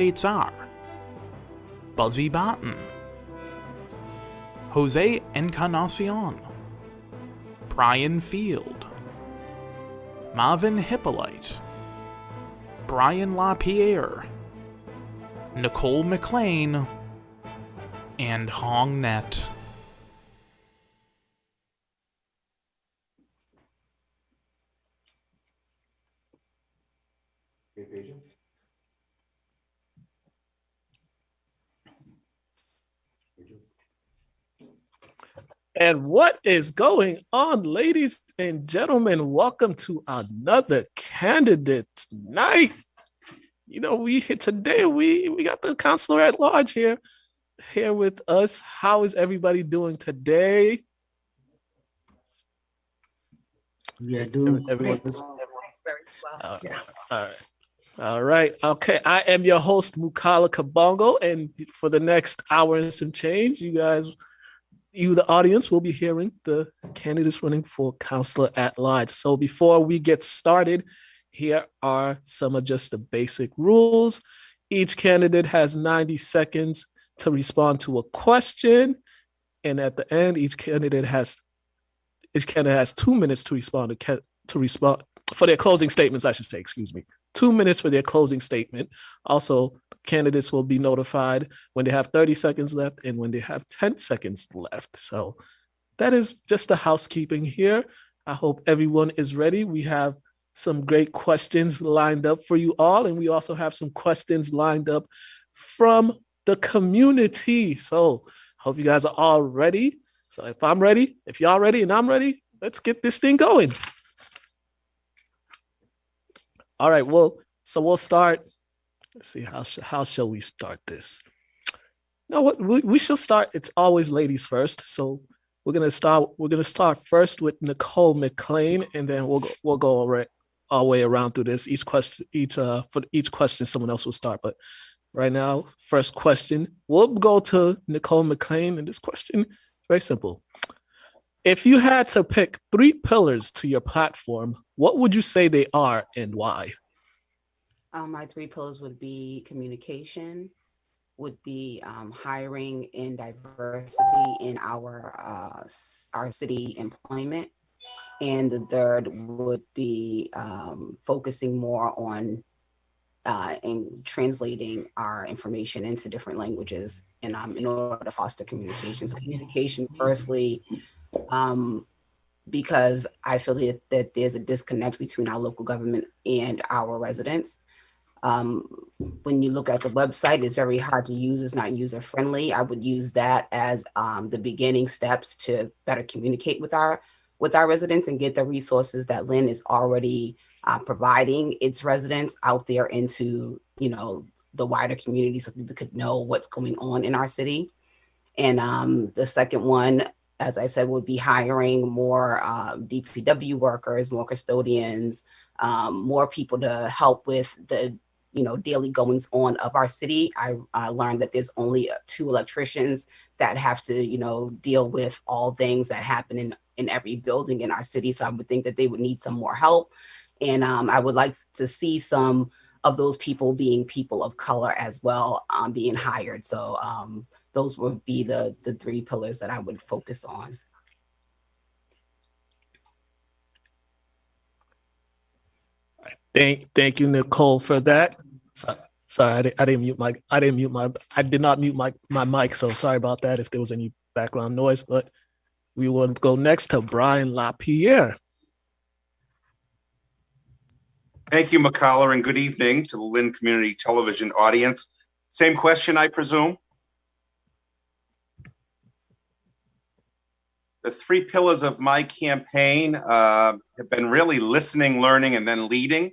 candidates are Buzzy Barton, Jose Encarnacion, Brian Field, Marvin Hippolyte, Brian Lapierre, Nicole Mclean, and Hong Net. And what is going on, ladies and gentlemen? Welcome to another Candidates Night. You know, we got the Councilor at Large here with us. How is everybody doing today? Yeah, dude. Everyone is very well. All right. Okay. I am your host, Mukala Kabongo, and for the next hour and some change, you, the audience, will be hearing the candidates running for Councilor at Large. So before we get started, here are some of just the basic rules. Each candidate has 90 seconds to respond to a question. And at the end, each candidate has 2 minutes to respond for their closing statements, I should say, 2 minutes for their closing statement. Also, candidates will be notified when they have 30 seconds left and when they have 10 seconds left. So that is just the housekeeping here. I hope everyone is ready. We have some great questions lined up for you all, and we also have some questions lined up from the community. So I hope you guys are all ready. So if I'm ready, if y'all ready and I'm ready, let's get this thing going. All right, well, so we'll start. Let's see, how shall we start this? No, what we shall start. It's always ladies first. So we're gonna start first with Nicole Mclean, and then we'll go our way around through this. For each question, someone else will start. But right now, first question, we'll go to Nicole Mclean, and this question is very simple. If you had to pick 3 pillars to your platform, what would you say they are and why? My 3 pillars would be communication, would be hiring and diversity in our city employment, and the third would be focusing more on and translating our information into different languages, and in order to foster communication. So communication, firstly, because I feel that there's a disconnect between our local government and our residents. When you look at the website, it's very hard to use. It's not user friendly. I would use that as the beginning steps to better communicate with our residents and get the resources that Lynn is already providing its residents out there into, the wider community, so people could know what's going on in our city. And the second one, as I said, would be hiring more DPW workers, more custodians, more people to help with the daily goings on of our city. I learned that there's only 2 electricians that have to, deal with all things that happen in every building in our city. So I would think that they would need some more help. And I would like to see some of those people being people of color as well, being hired. So those would be the 3 pillars that I would focus on. Thank you, Nicole, for that. Sorry, I did not mute my mic, so sorry about that if there was any background noise. But we will go next to Brian Lapierre. Thank you, McCollar, and good evening to the Lynn Community Television audience. Same question, I presume. The 3 pillars of my campaign have been really listening, learning, and then leading.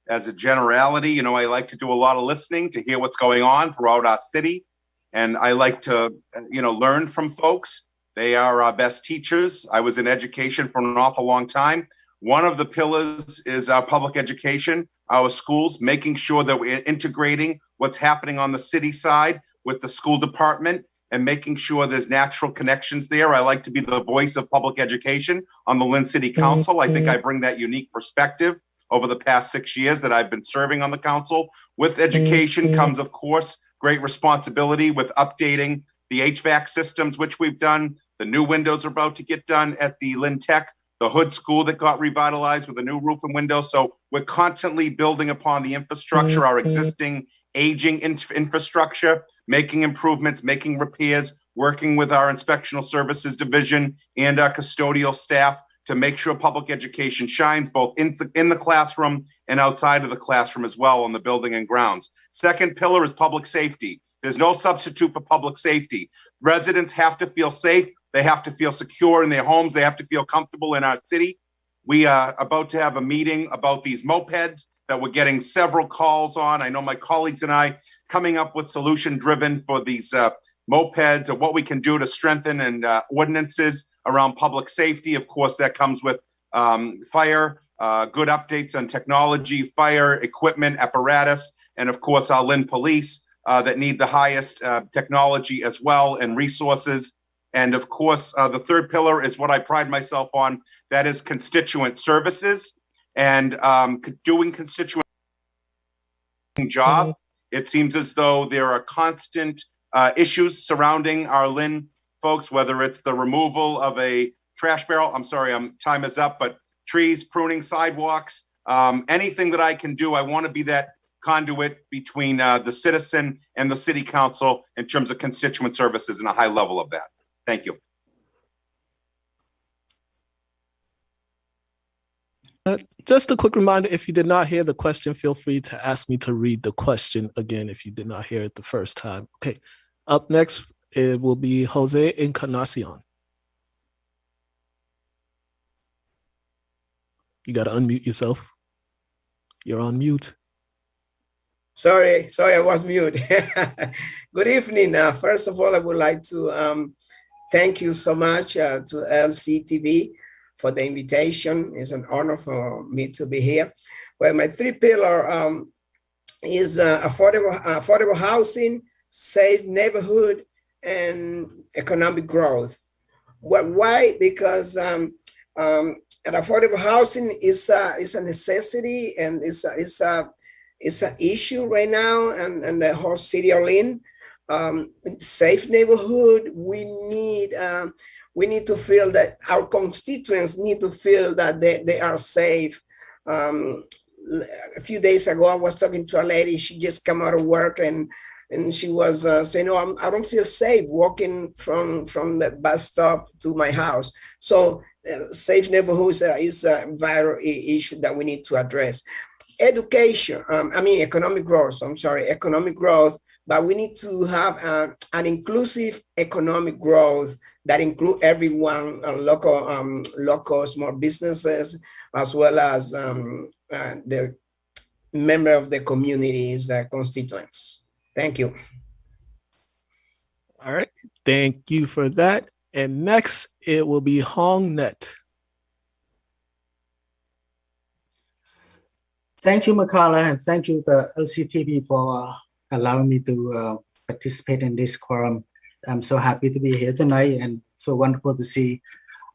As a generality, I like to do a lot of listening to hear what's going on throughout our city. And I like to, learn from folks. They are our best teachers. I was in education for an awful long time. One of the pillars is our public education, our schools, making sure that we're integrating what's happening on the city side with the school department and making sure there's natural connections there. I like to be the voice of public education on the Lynn City Council. I think I bring that unique perspective. over the past 6 years that I've been serving on the council. With education comes, of course, great responsibility with updating the HVAC systems, which we've done. The new windows are about to get done at the Lynn Tech, the Hood School that got revitalized with a new roof and windows. So we're constantly building upon the infrastructure, our existing aging infrastructure, making improvements, making repairs, working with our inspectional services division and our custodial staff to make sure public education shines both in the classroom and outside of the classroom as well on the building and grounds. Second pillar is public safety. There's no substitute for public safety. Residents have to feel safe. They have to feel secure in their homes. They have to feel comfortable in our city. We are about to have a meeting about these mopeds that we're getting several calls on. I know my colleagues and I coming up with solution driven for these mopeds and what we can do to strengthen and ordinances around public safety. Of course, that comes with fire, good updates on technology, fire equipment, apparatus, and of course our Lynn police that need the highest technology as well and resources. And of course, the third pillar is what I pride myself on. That is constituent services and doing constituent job. It seems as though there are constant issues surrounding our Lynn folks, whether it's the removal of a trash barrel. I'm sorry, time is up, but trees, pruning sidewalks, anything that I can do, I want to be that conduit between the citizen and the city council in terms of constituent services and a high level of that. Thank you. Just a quick reminder, if you did not hear the question, feel free to ask me to read the question again if you did not hear it the first time. Okay, up next, it will be Jose Encarnacion. You got to unmute yourself. You're on mute. Sorry, I was mute. Good evening. First of all, I would like to thank you so much to LCTV for the invitation. It's an honor for me to be here. Well, my three pillar is affordable housing, safe neighborhood, and economic growth. Well, why? Because an affordable housing is a necessity and it's an issue right now, and the whole city of Lynn. Safe neighborhood, we need to feel that our constituents need to feel that they are safe. A few days ago, I was talking to a lady. She just come out of work and she was saying, "No, I don't feel safe walking from the bus stop to my house." So safe neighborhoods is a vital issue that we need to address. Education, economic growth. Economic growth. But we need to have an inclusive economic growth that include everyone, local small businesses, as well as the member of the community's constituents. Thank you. All right, thank you for that. And next, it will be Hong Net. Thank you, Makala, and thank you to LCTV for allowing me to participate in this quorum. I'm so happy to be here tonight and so wonderful to see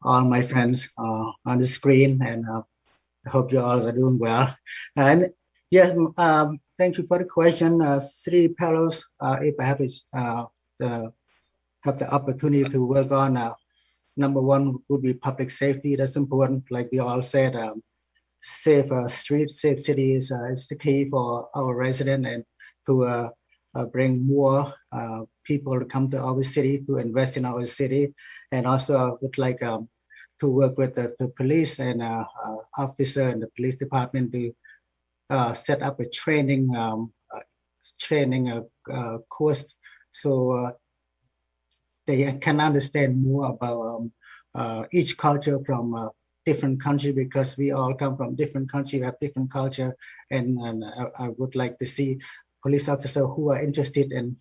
all my friends on the screen, and I hope you all are doing well. And yes, thank you for the question. Three pillars, if I have the opportunity to work on, number one would be public safety. That's important, like we all said. Safe streets, safe cities is the key for our residents, and to bring more people to come to our city, to invest in our city. And also I would like to work with the police and officer and the police department to set up a training course so they can understand more about each culture from different country, because we all come from different country, we have different culture, and I would like to see police officers who are interested in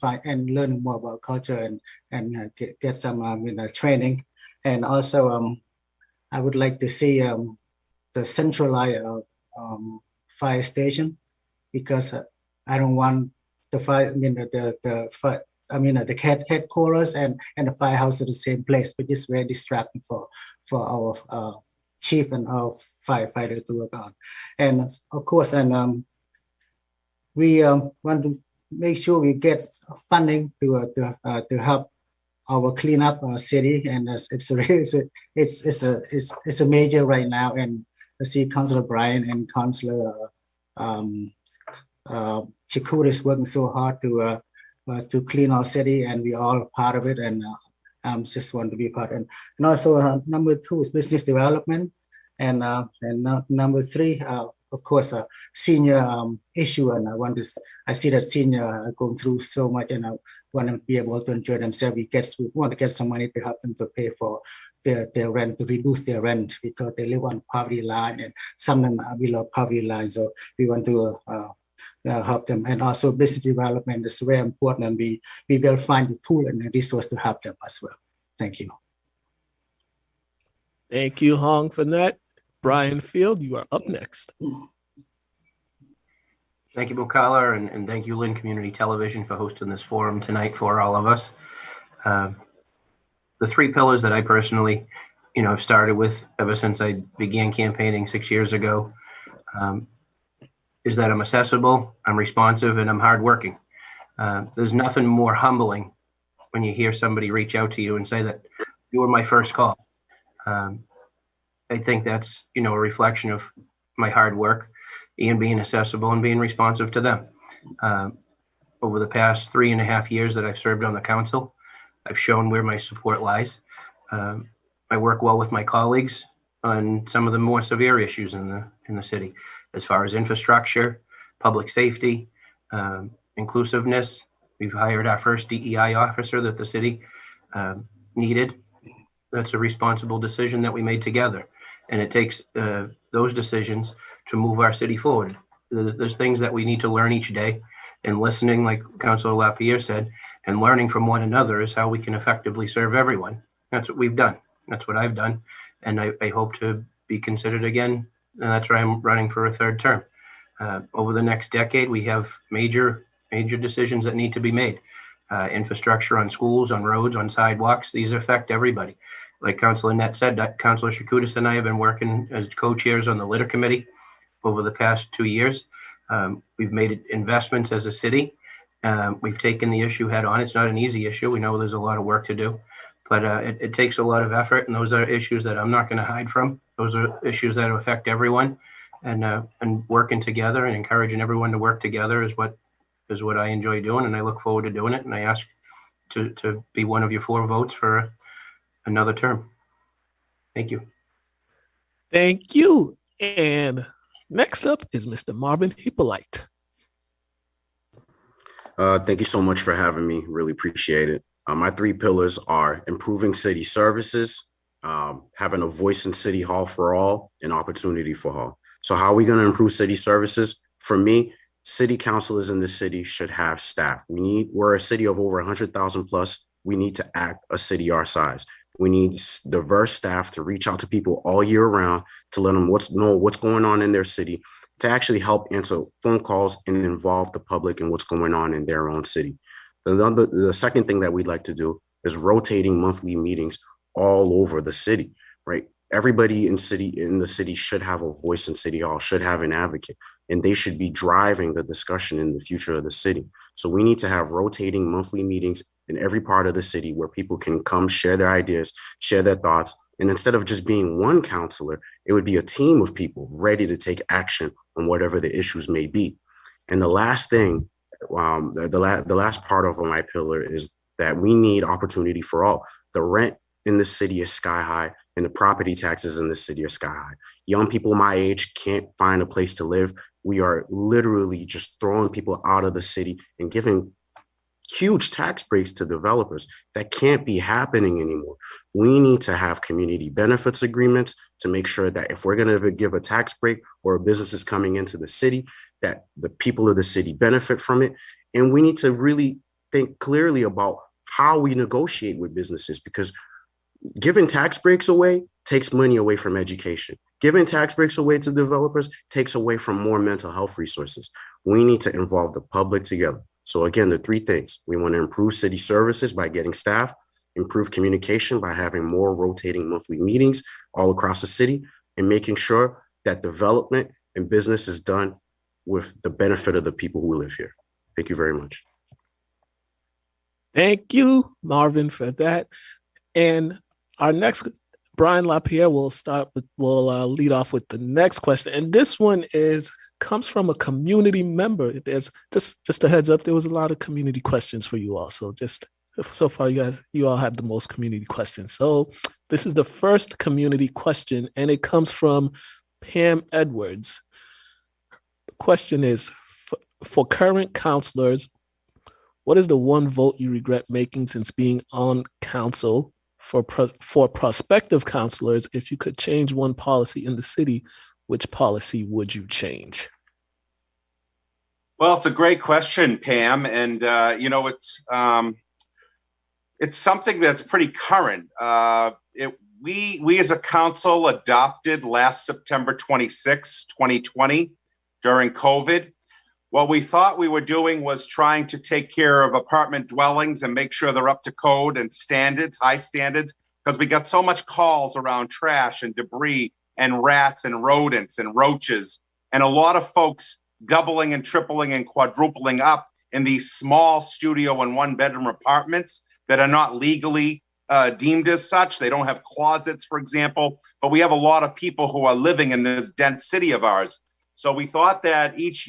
learning more about culture and get some training. And also I would like to see the centralized fire station, because I don't want the headquarters and the firehouse at the same place, which is very distracting for our chief and our firefighters to work on. And of course, and we want to make sure we get funding to help our clean up city, and it's a major right now. And I see Councilor Brian and Councilor Chakut is working so hard to clean our city, and we all part of it. And just want to be part. And also number 2 is business development, and number 3, of course, senior issue. And I see that senior are going through so much, and I want to be able to enjoy themselves. We want to get some money to help them to pay for their rent, to reduce their rent, because they live on poverty line, and some of them are below poverty line. So we want to help them. And also business development is very important, and we will find the tool and the resource to help them as well. Thank you. Thank you, Hong, for that. Brian Field, you are up next. Thank you, Bukala, and thank you, Lynn Community Television, for hosting this forum tonight for all of us. The 3 pillars that I personally, have started with ever since I began campaigning 6 years ago is that I'm accessible, I'm responsive, and I'm hardworking. There's nothing more humbling when you hear somebody reach out to you and say that you were my first call. I think that's, a reflection of my hard work and being accessible and being responsive to them. Over the past 3.5 years that I've served on the council, I've shown where my support lies. I work well with my colleagues on some of the more severe issues in the city, as far as infrastructure, public safety, inclusiveness. We've hired our first DEI officer that the city needed. That's a responsible decision that we made together. And it takes those decisions to move our city forward. There's things that we need to learn each day, and listening, like Councilor Lapierre said, and learning from one another is how we can effectively serve everyone. That's what we've done. That's what I've done. And I hope to be considered again. And that's why I'm running for a 3rd term. Over the next decade, we have major decisions that need to be made. Infrastructure on schools, on roads, on sidewalks. These affect everybody. Like Councilor Net said, Councilor Shakutis and I have been working as co-chairs on the litter committee over the past 2 years. We've made investments as a city. We've taken the issue head on. It's not an easy issue. We know there's a lot of work to do, but it takes a lot of effort. And those are issues that I'm not going to hide from. Those are issues that affect everyone, and working together and encouraging everyone to work together is what I enjoy doing. And I look forward to doing it. And I ask to be one of your 4 votes for another term. Thank you. Thank you. And next up is Mr. Marvin Hippolyte. Thank you so much for having me. Really appreciate it. My 3 pillars are improving city services, having a voice in City Hall for all, and opportunity for all. So how are we going to improve city services? For me, city councilors in the city should have staff. We're a city of over 100,000 plus. We need to act a city our size. We need diverse staff to reach out to people all year round, to let them know what's going on in their city, to actually help answer phone calls and involve the public in what's going on in their own city. The second thing that we'd like to do is rotating monthly meetings all over the city, right? Everybody in the city should have a voice in City Hall, should have an advocate, and they should be driving the discussion in the future of the city. So we need to have rotating monthly meetings in every part of the city where people can come share their ideas, share their thoughts. And instead of just being one counselor, it would be a team of people ready to take action on whatever the issues may be. And the last thing, the last part of my pillar is that we need opportunity for all. The rent in the city is sky high, and the property taxes in the city are sky high. Young people my age can't find a place to live. We are literally just throwing people out of the city and giving huge tax breaks to developers. That can't be happening anymore. We need to have community benefits agreements to make sure that if we're going to give a tax break or a business is coming into the city, that the people of the city benefit from it. And we need to really think clearly about how we negotiate with businesses, because giving tax breaks away takes money away from education. Giving tax breaks away to developers takes away from more mental health resources. We need to involve the public together. So again, the 3 things: we want to improve city services by getting staff, improve communication by having more rotating monthly meetings all across the city, and making sure that development and business is done with the benefit of the people who live here. Thank you very much. Thank you, Marvin, for that. And our next, Brian Lapierre will lead off with the next question. And this one comes from a community member. There's just a heads up, there was a lot of community questions for you all. So just so far, you all have the most community questions. So this is the first community question, and it comes from Pam Edwards. The question is, for current counselors, what is the one vote you regret making since being on council? For prospective counselors, if you could change one policy in the city, which policy would you change? Well, it's a great question, Pam, and it's something that's pretty current. We as a council adopted last September 26, 2020, during COVID. What we thought we were doing was trying to take care of apartment dwellings and make sure they're up to code and standards, high standards, because we got so much calls around trash and debris and rats and rodents and roaches, and a lot of folks doubling and tripling and quadrupling up in these small studio and one-bedroom apartments that are not legally deemed as such. They don't have closets, for example, but we have a lot of people who are living in this dense city of ours. So we thought that each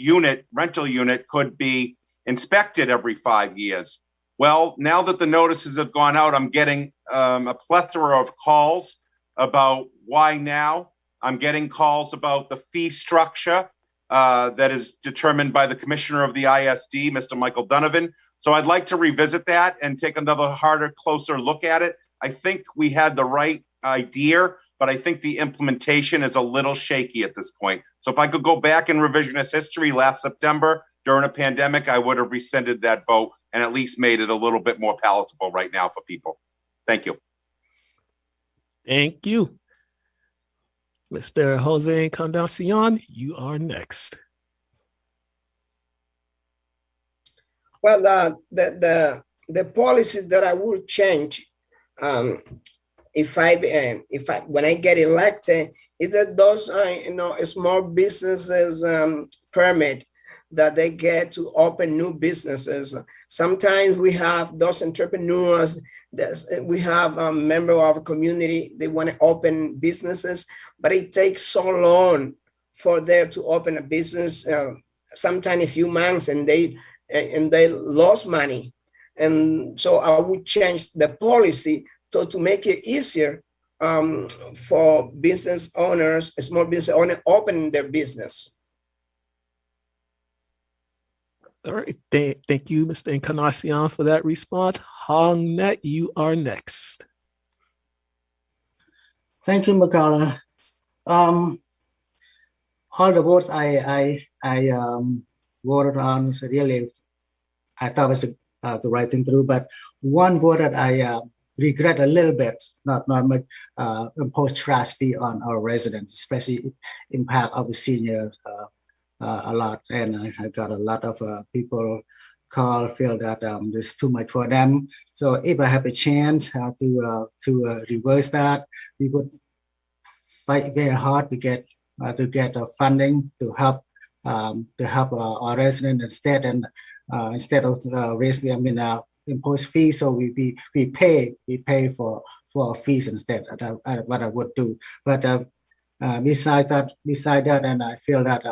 rental unit could be inspected every 5 years. Well, now that the notices have gone out, I'm getting a plethora of calls about why now. I'm getting calls about the fee structure that is determined by the commissioner of the ISD, Mr. Michael Donovan. So I'd like to revisit that and take another harder, closer look at it. I think we had the right idea, but I think the implementation is a little shaky at this point. So if I could go back in revisionist history last September during a pandemic, I would have rescinded that vote and at least made it a little bit more palatable right now for people. Thank you. Thank you. Mr. Jose Encarnacion, you are next. Well, the policy that I will change, if when I get elected, is that those small businesses permit that they get to open new businesses. Sometimes we have those entrepreneurs, we have a member of our community, they want to open businesses, but it takes so long for them to open a business, sometimes a few months, and they lost money. And so I would change the policy to make it easier for business owners, small business owners, opening their business. All right, thank you, Mr. Encarnacion, for that response. Hong Net, you are next. Thank you, Makala. All the votes I voted on, so really, I thought was the right thing to do. But one vote that I regret a little bit, not much, impose trash fee on our residents, especially impact our seniors a lot. And I got a lot of people feel that there's too much for them. So if I have a chance to reverse that, we would fight very hard to get funding to help our residents instead of raising impose fees. So we pay for our fees instead. What I would do, but besides that, and I feel that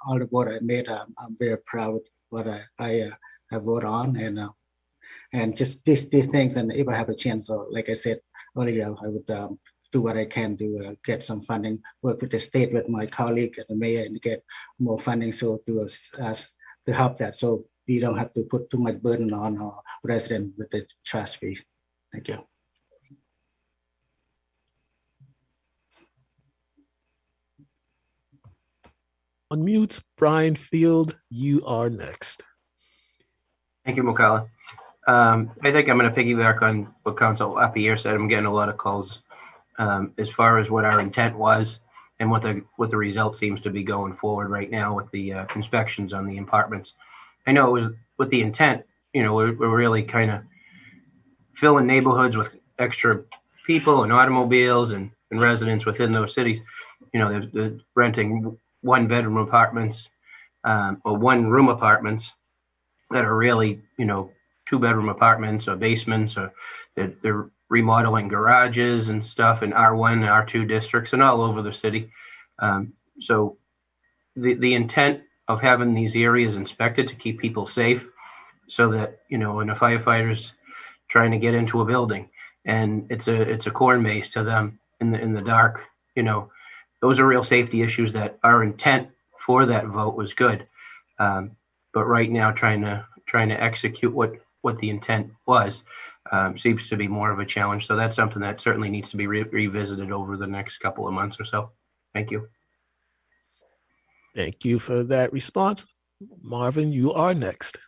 all the vote I made, I'm very proud what I vote on, and just these things. And if I have a chance, so like I said earlier, I would do what I can to get some funding, work with the state, with my colleague and the mayor, and get more funding so to help that, so we don't have to put too much burden on our residents with the trash fees. Thank you. Unmute, Brian Field, you are next. Thank you, Mukala. I think I'm going to piggyback on what Councilor Lapierre said. I'm getting a lot of calls as far as what our intent was and what the result seems to be going forward right now with the inspections on the apartments. I know it was with the intent, we're really kind of filling neighborhoods with extra people and automobiles and residents within those cities. they're renting one-bedroom apartments or one-room apartments that are really, two-bedroom apartments or basements, or they're remodeling garages and stuff in R1 and R2 districts and all over the city. So the intent of having these areas inspected to keep people safe, so that, when a firefighter's trying to get into a building and it's a corn maze to them in the dark, those are real safety issues that our intent for that vote was good. But right now, trying to execute what the intent was seems to be more of a challenge. So that's something that certainly needs to be revisited over the next couple of months or so. Thank you. Thank you for that response. Marvin, you are next.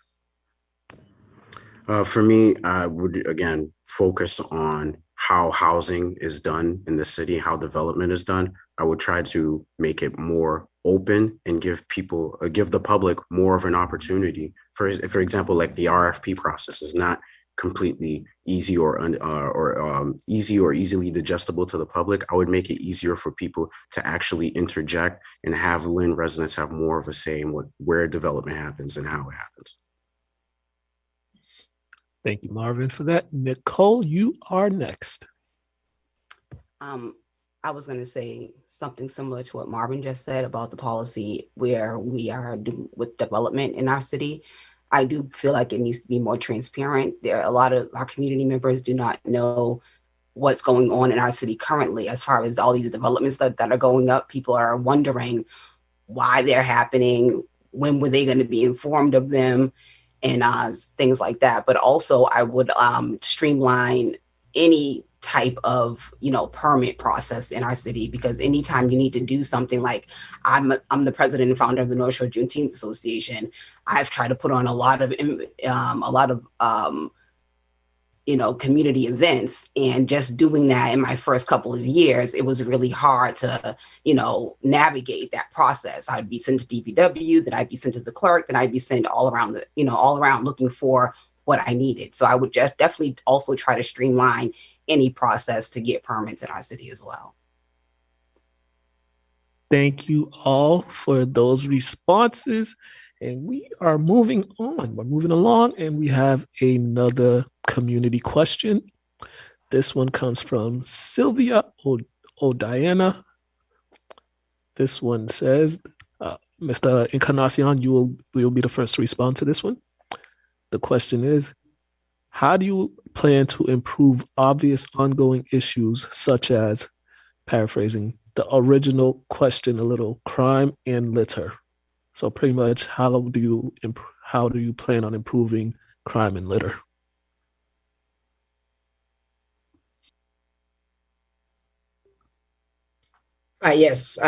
For me, I would, again, focus on how housing is done in the city, how development is done. I would try to make it more open and give the public more of an opportunity. For example, like the RFP process is not completely easy or easily digestible to the public. I would make it easier for people to actually interject and have Lynn residents have more of a say in where development happens and how it happens. Thank you, Marvin, for that. Nicole, you are next. I was going to say something similar to what Marvin just said about the policy where we are with development in our city. I do feel like it needs to be more transparent. There are a lot of our community members do not know what's going on in our city currently as far as all these developments that are going up. People are wondering why they're happening, when were they going to be informed of them, and things like that. But also I would streamline any type of, permit process in our city, because anytime you need to do something, like I'm the president and founder of the North Shore Juneteenth Association. I've tried to put on a lot of community events, and just doing that in my first couple of years, it was really hard to, navigate that process. I'd be sent to DPW, then I'd be sent to the clerk, then I'd be sent all around looking for what I needed. So I would just definitely also try to streamline any process to get permits in our city as well. Thank you all for those responses. And we are moving on. We're moving along, and we have another community question. This one comes from Sylvia Diana. This one says, Mr. Encarnacion, you'll be the first to respond to this one. The question is, how do you plan to improve obvious ongoing issues such as, paraphrasing the original question a little, crime and litter? So pretty much, how do you plan on improving crime and litter? Yes.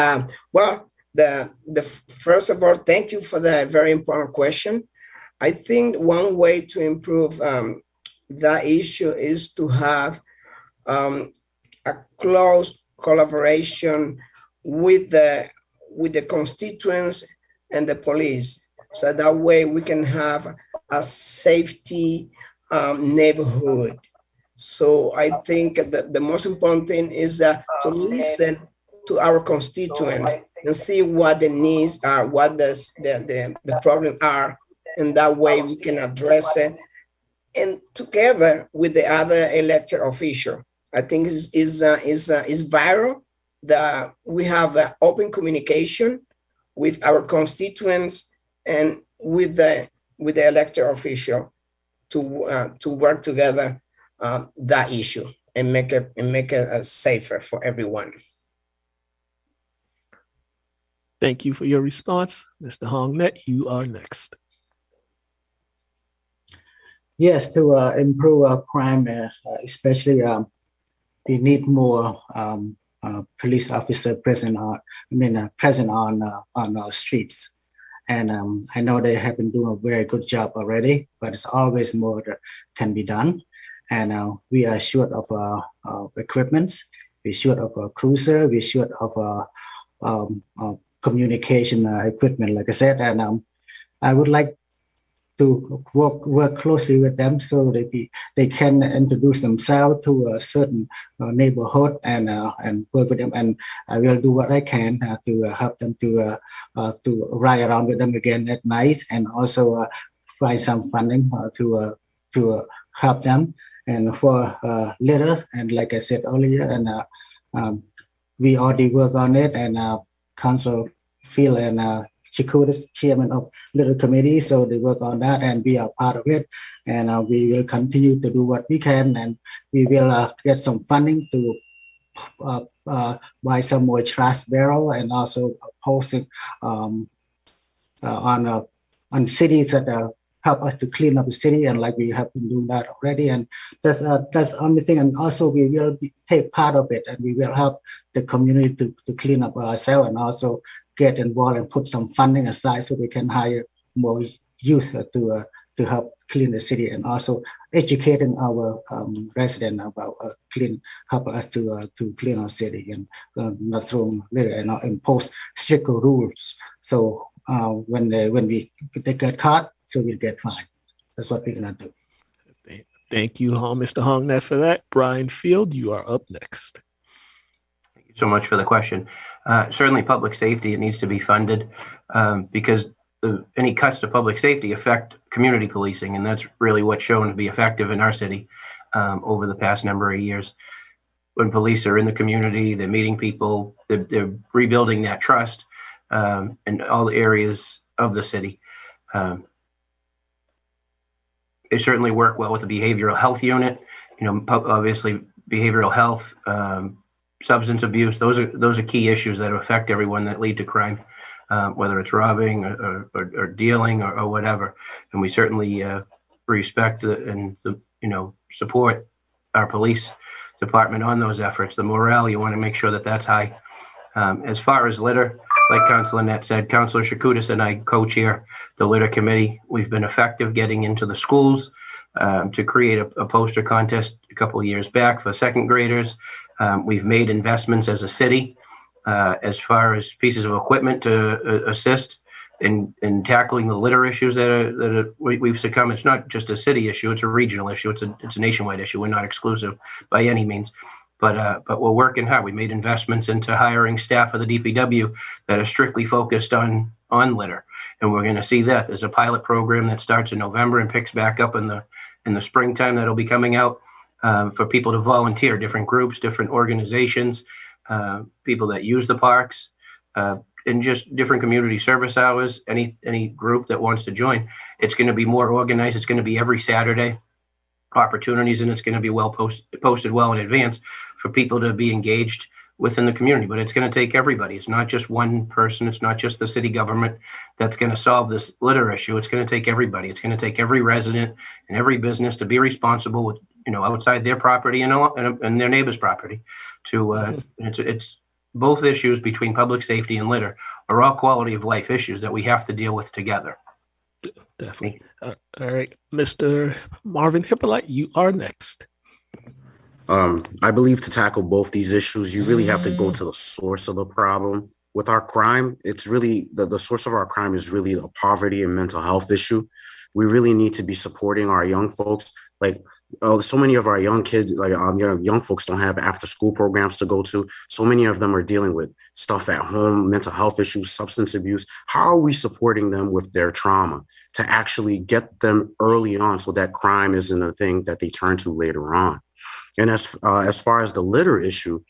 Well, the first of all, thank you for the very important question. I think one way to improve that issue is to have a close collaboration with the constituents and the police, so that way we can have a safety neighborhood. So I think that the most important thing is to listen to our constituents and see what the needs are, what the problem are, and that way we can address it. And together with the other elected official, I think is vital that we have open communication with our constituents and with the elected official to work together that issue and make it safer for everyone. Thank you for your response. Mr. Hong Net, you are next. Yes, to improve crime, especially we need more police officer present on our streets. And I know they have been doing a very good job already, but it's always more that can be done. And we are short of equipment. We're short of a cruiser. We're short of communication equipment, like I said. And I would like to work closely with them so they can introduce themselves to a certain neighborhood and work with them. And I will do what I can to help them to ride around with them again at night, and also find some funding to help them. And for litters, and like I said earlier, and we already work on it, and Councilor Phil and Chikuda's chairman of Little Committee, so they work on that, and we are part of it. And we will continue to do what we can, and we will get some funding to buy some more trash barrel, and also posting on cities that help us to clean up the city, and like we have been doing that already. And that's the only thing. And also we will take part of it, and we will help the community to clean up ourselves, and also get involved and put some funding aside so we can hire more youth to help clean the city, and also educating our residents about help us to clean our city, and not throw litter, and not impose stricter rules. So when they get caught, so we'll get fined. That's what we're gonna do. Thank you, Mr. Hongnet, for that. Brian Field, you are up next. Thank you so much for the question. Certainly public safety, it needs to be funded because any cuts to public safety affect community policing, and that's really what's shown to be effective in our city over the past number of years. When police are in the community, they're meeting people, they're rebuilding that trust in all the areas of the city. They certainly work well with the behavioral health unit, obviously behavioral health, substance abuse, those are key issues that affect everyone that lead to crime, whether it's robbing or dealing or whatever. And we certainly respect and support our police department on those efforts. The morale, you want to make sure that that's high. As far as litter, like Councilor Net said, Councilor Chakoudas and I co-chair the litter committee. We've been effective getting into the schools to create a poster contest a couple of years back for second graders. We've made investments as a city as far as pieces of equipment to assist in tackling the litter issues that we've succumbed. It's not just a city issue; it's a regional issue. It's a nationwide issue. We're not exclusive by any means, but we're working hard. We made investments into hiring staff for the DPW that are strictly focused on litter, and we're going to see that. There's a pilot program that starts in November and picks back up in the springtime. That'll be coming out. For people to volunteer, different groups, different organizations, people that use the parks, and just different community service hours, any group that wants to join. It's going to be more organized. It's going to be every Saturday opportunities, and it's going to be well posted well in advance for people to be engaged within the community. But it's going to take everybody. It's not just one person. It's not just the city government that's going to solve this litter issue. It's going to take everybody. It's going to take every resident and every business to be responsible with outside their property and their neighbor's property. It's both issues between public safety and litter are all quality of life issues that we have to deal with together. Definitely. All right, Mr. Marvin Hippolyte, you are next. I believe to tackle both these issues, you really have to go to the source of the problem. With our crime, it's really the source of our crime is really a poverty and mental health issue. We really need to be supporting our young folks. Like so many of our young kids, young folks don't have after school programs to go to. So many of them are dealing with stuff at home, mental health issues, substance abuse. How are we supporting them with their trauma to actually get them early on so that crime isn't a thing that they turn to later on? And as far as the litter issue,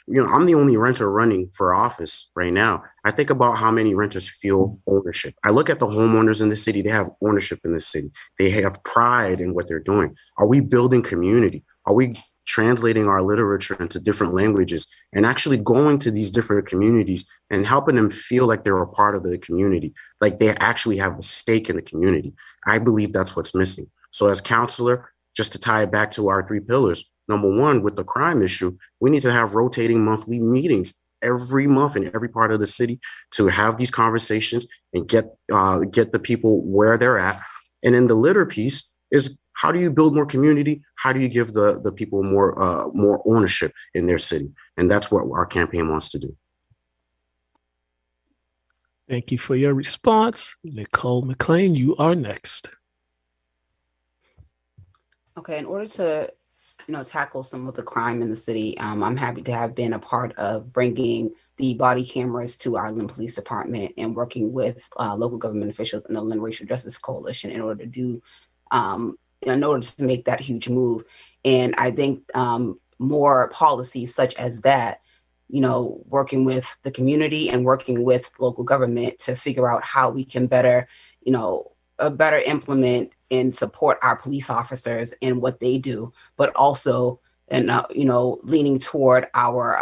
I'm the only renter running for office right now. I think about how many renters feel ownership. I look at the homeowners in the city. They have ownership in the city. They have pride in what they're doing. Are we building community? Are we translating our literature into different languages and actually going to these different communities and helping them feel like they're a part of the community, like they actually have a stake in the community? I believe that's what's missing. So as councilor, just to tie it back to our 3 pillars, number one, with the crime issue, we need to have rotating monthly meetings every month in every part of the city to have these conversations and get the people where they're at. And then the litter piece is, how do you build more community? How do you give the people more ownership in their city? And that's what our campaign wants to do. Thank you for your response. Nicole Mclean, you are next. Okay, in order to, tackle some of the crime in the city, I'm happy to have been a part of bringing the body cameras to our Lynn Police Department and working with local government officials and the Lynn Racial Justice Coalition in order to do, in order to make that huge move. And I think more policies such as that, working with the community and working with local government to figure out how we can better, better implement and support our police officers in what they do, but also, and leaning toward our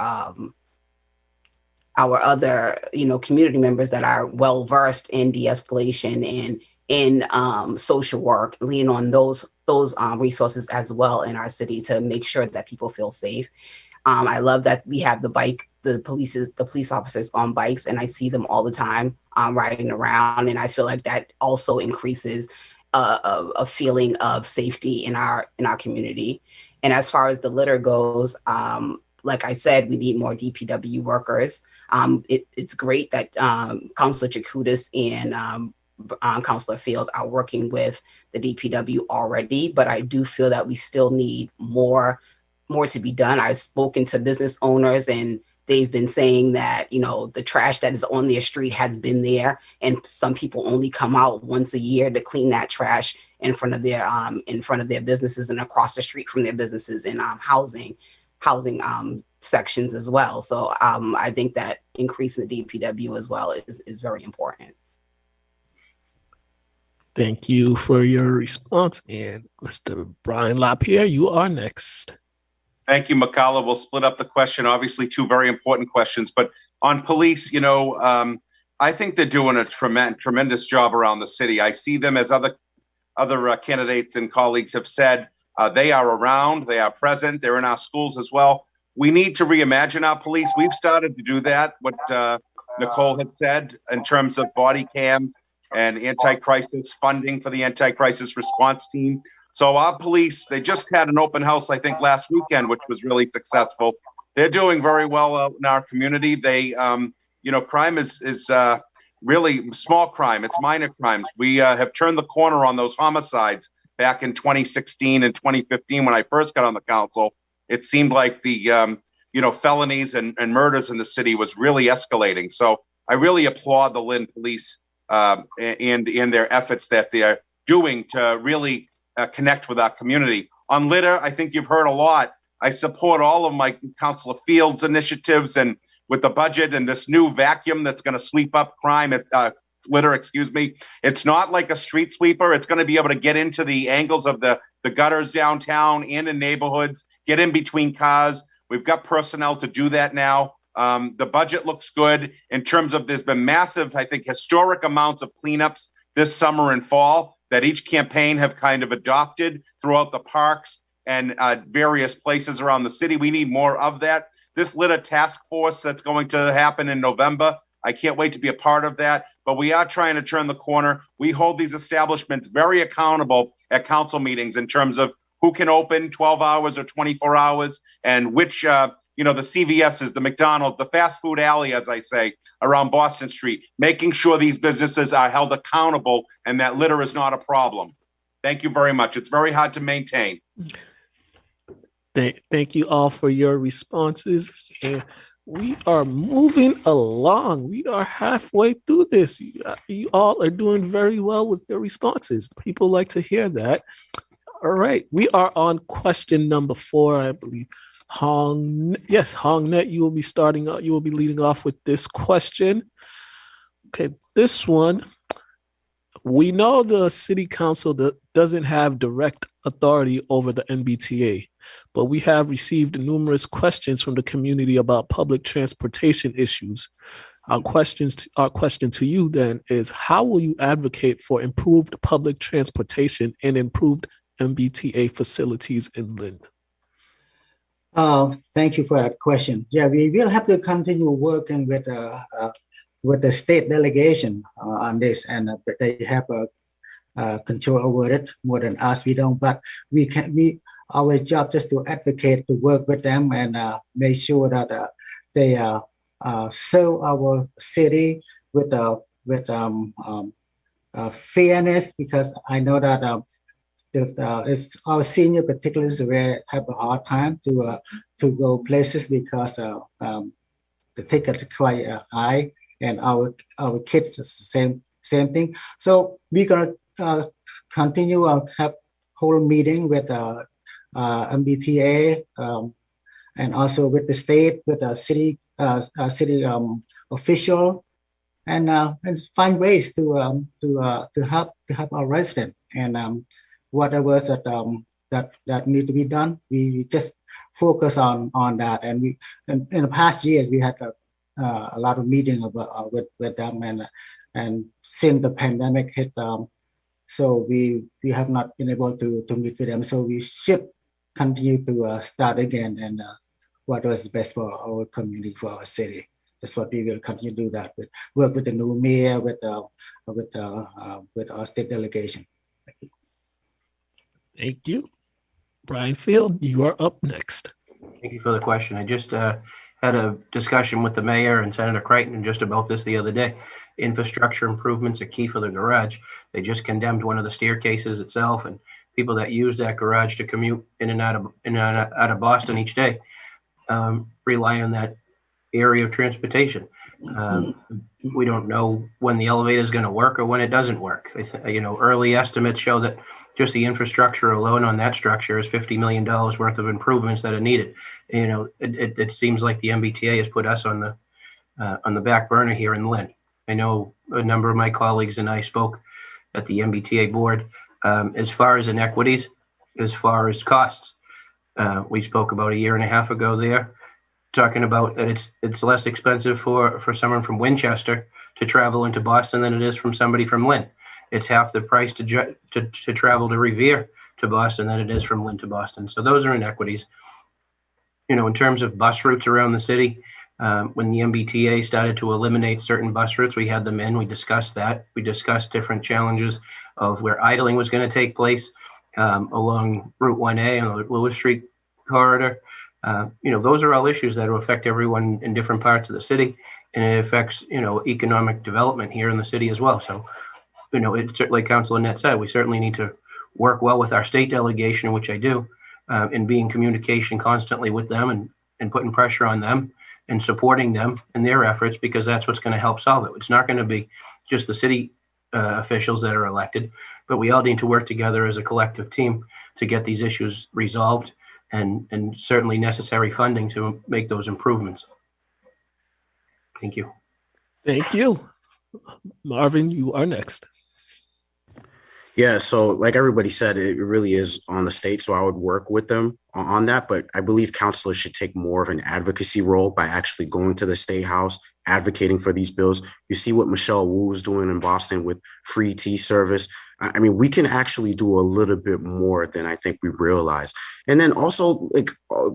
other, community members that are well versed in de-escalation and in social work, leaning on those resources as well in our city to make sure that people feel safe. I love that we have the police officers on bikes, and I see them all the time riding around, and I feel like that also increases a feeling of safety in our community. And as far as the litter goes, like I said, we need more DPW workers. It's great that Councilor Chakoudas and Councilor Fields are working with the DPW already, but I do feel that we still need more to be done. I've spoken to business owners, and they've been saying that, the trash that is on their street has been there, and some people only come out once a year to clean that trash in front of their businesses and across the street from their businesses in housing sections as well. So I think that increasing the DPW as well is very important. Thank you for your response. And Mr. Brian Lapierre, you are next. Thank you, Makala. We'll split up the question. Obviously, two very important questions. But on police, I think they're doing a tremendous job around the city. I see them, as other candidates and colleagues have said, they are around, they are present, they're in our schools as well. We need to reimagine our police. We've started to do that, what Nicole had said, in terms of body cams and anti-crisis funding for the anti-crisis response team. So our police, they just had an open house, I think, last weekend, which was really successful. They're doing very well out in our community. They, crime is really small crime. It's minor crimes. We have turned the corner on those homicides back in 2016 and 2015 when I first got on the council. It seemed like the, felonies and murders in the city was really escalating. So I really applaud the Lynn police and in their efforts that they are doing to really connect with our community. On litter, I think you've heard a lot. I support all of my Councilor Fields initiatives, and with the budget and this new vacuum that's going to sweep up crime at litter, it's not like a street sweeper. It's going to be able to get into the angles of the gutters downtown and in neighborhoods, get in between cars. We've got personnel to do that now. The budget looks good in terms of, there's been massive, I think, historic amounts of cleanups this summer and fall that each campaign have kind of adopted throughout the parks and various places around the city. We need more of that. This litter task force that's going to happen in November, I can't wait to be a part of that. But we are trying to turn the corner. We hold these establishments very accountable at council meetings in terms of who can open 12 hours or 24 hours and which, the CVS's, the McDonald's, the fast food alley, as I say, around Boston Street, making sure these businesses are held accountable and that litter is not a problem. Thank you very much. It's very hard to maintain. Thank you all for your responses. And we are moving along. We are halfway through this. You all are doing very well with your responses. People like to hear that. All right. We are on question number 4, I believe. Hongnet, you will be starting out. You will be leading off with this question. Okay, this one. We know the city council doesn't have direct authority over the MBTA, but we have received numerous questions from the community about public transportation issues. Our question to you then is, how will you advocate for improved public transportation and improved MBTA facilities in Lynn? Thank you for that question. Yeah, we will have to continue working with the state delegation on this, and they have control over it more than us. We don't, but our job just to advocate, to work with them and make sure that they serve our city with fairness, because I know that it's our senior particularly where have a hard time to go places because the ticket is quite high, and our kids is the same thing. So we're gonna continue have whole meeting with MBTA and also with the state, with the city official, and find ways to help our resident, and whatever that need to be done, we just focus on that. And we in the past years we had a lot of meetings with them, and since the pandemic hit, so we have not been able to meet with them. So we should continue to start again, and what was best for our community, for our city. That's what we will continue to do, that with work with the new mayor, with our state delegation. Thank you. Brian Field, you are up next. Thank you for the question. I just had a discussion with the mayor and Senator Crichton just about this the other day. Infrastructure improvements are key for the garage. They just condemned one of the staircases itself, and people that use that garage to commute in and out of Boston each day rely on that area of transportation. We don't know when the elevator is going to work or when it doesn't work. Early estimates show that just the infrastructure alone on that structure is $50 million worth of improvements that are needed. It seems like the MBTA has put us on the back burner here in Lynn. I know a number of my colleagues and I spoke at the MBTA board as far as inequities, as far as costs. We spoke about a year and a half ago there, talking about that it's less expensive for someone from Winchester to travel into Boston than it is from somebody from Lynn. It's half the price to travel to Revere to Boston than it is from Lynn to Boston. So those are inequities. In terms of bus routes around the city, when the MBTA started to eliminate certain bus routes, we had them in, we discussed that. We discussed different challenges of where idling was going to take place along Route 1A on the Lewis Street corridor. Those are all issues that will affect everyone in different parts of the city, and it affects, economic development here in the city as well. So, it's like Councilor Net said, we certainly need to work well with our state delegation, which I do, and be in communication constantly with them and putting pressure on them and supporting them in their efforts, because that's what's going to help solve it. It's not going to be just the city officials that are elected, but we all need to work together as a collective team to get these issues resolved, and certainly necessary funding to make those improvements. Thank you. Thank you. Marvin, you are next. Yeah, so like everybody said, it really is on the state, so I would work with them on that. But I believe councilors should take more of an advocacy role by actually going to the State House, advocating for these bills. You see what Michelle Wu is doing in Boston with free tea service. I mean, we can actually do a little bit more than I think we realize. And then also, like,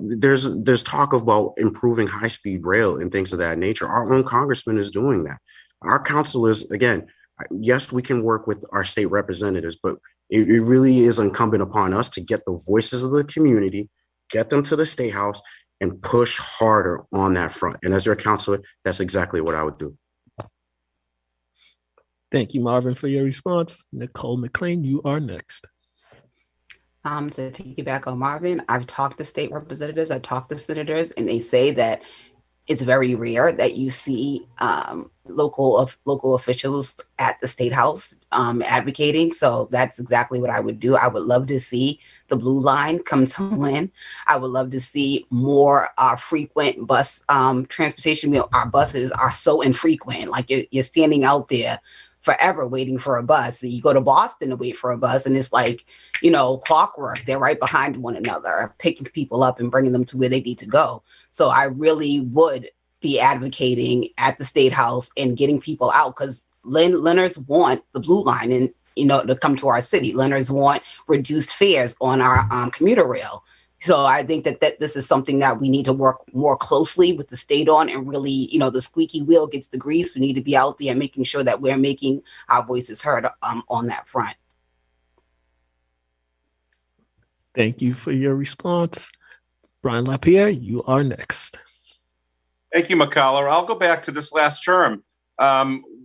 there's talk about improving high-speed rail and things of that nature. Our own congressman is doing that. Our councilors, again, yes, we can work with our state representatives, but it really is incumbent upon us to get the voices of the community, get them to the State House, and push harder on that front. And as your counselor, that's exactly what I would do. Thank you, Marvin, for your response. Nicole Mclean, you are next. To piggyback on Marvin, I've talked to state representatives, I've talked to senators, and they say that it's very rare that you see local officials at the State House advocating. So that's exactly what I would do. I would love to see the Blue Line come to Lynn. I would love to see more frequent bus transportation. Our buses are so infrequent. Like you're standing out there forever waiting for a bus. So you go to Boston to wait for a bus, and it's like, clockwork. They're right behind one another, picking people up and bringing them to where they need to go. So I really would be advocating at the State House and getting people out, because Lynners want the Blue Line and to come to our city. Lynners want reduced fares on our commuter rail. So I think that this is something that we need to work more closely with the state on, and really, the squeaky wheel gets the grease. We need to be out there making sure that we're making our voices heard on that front. Thank you for your response. Brian Lapierre, you are next. Thank you, McCollar. I'll go back to this last term.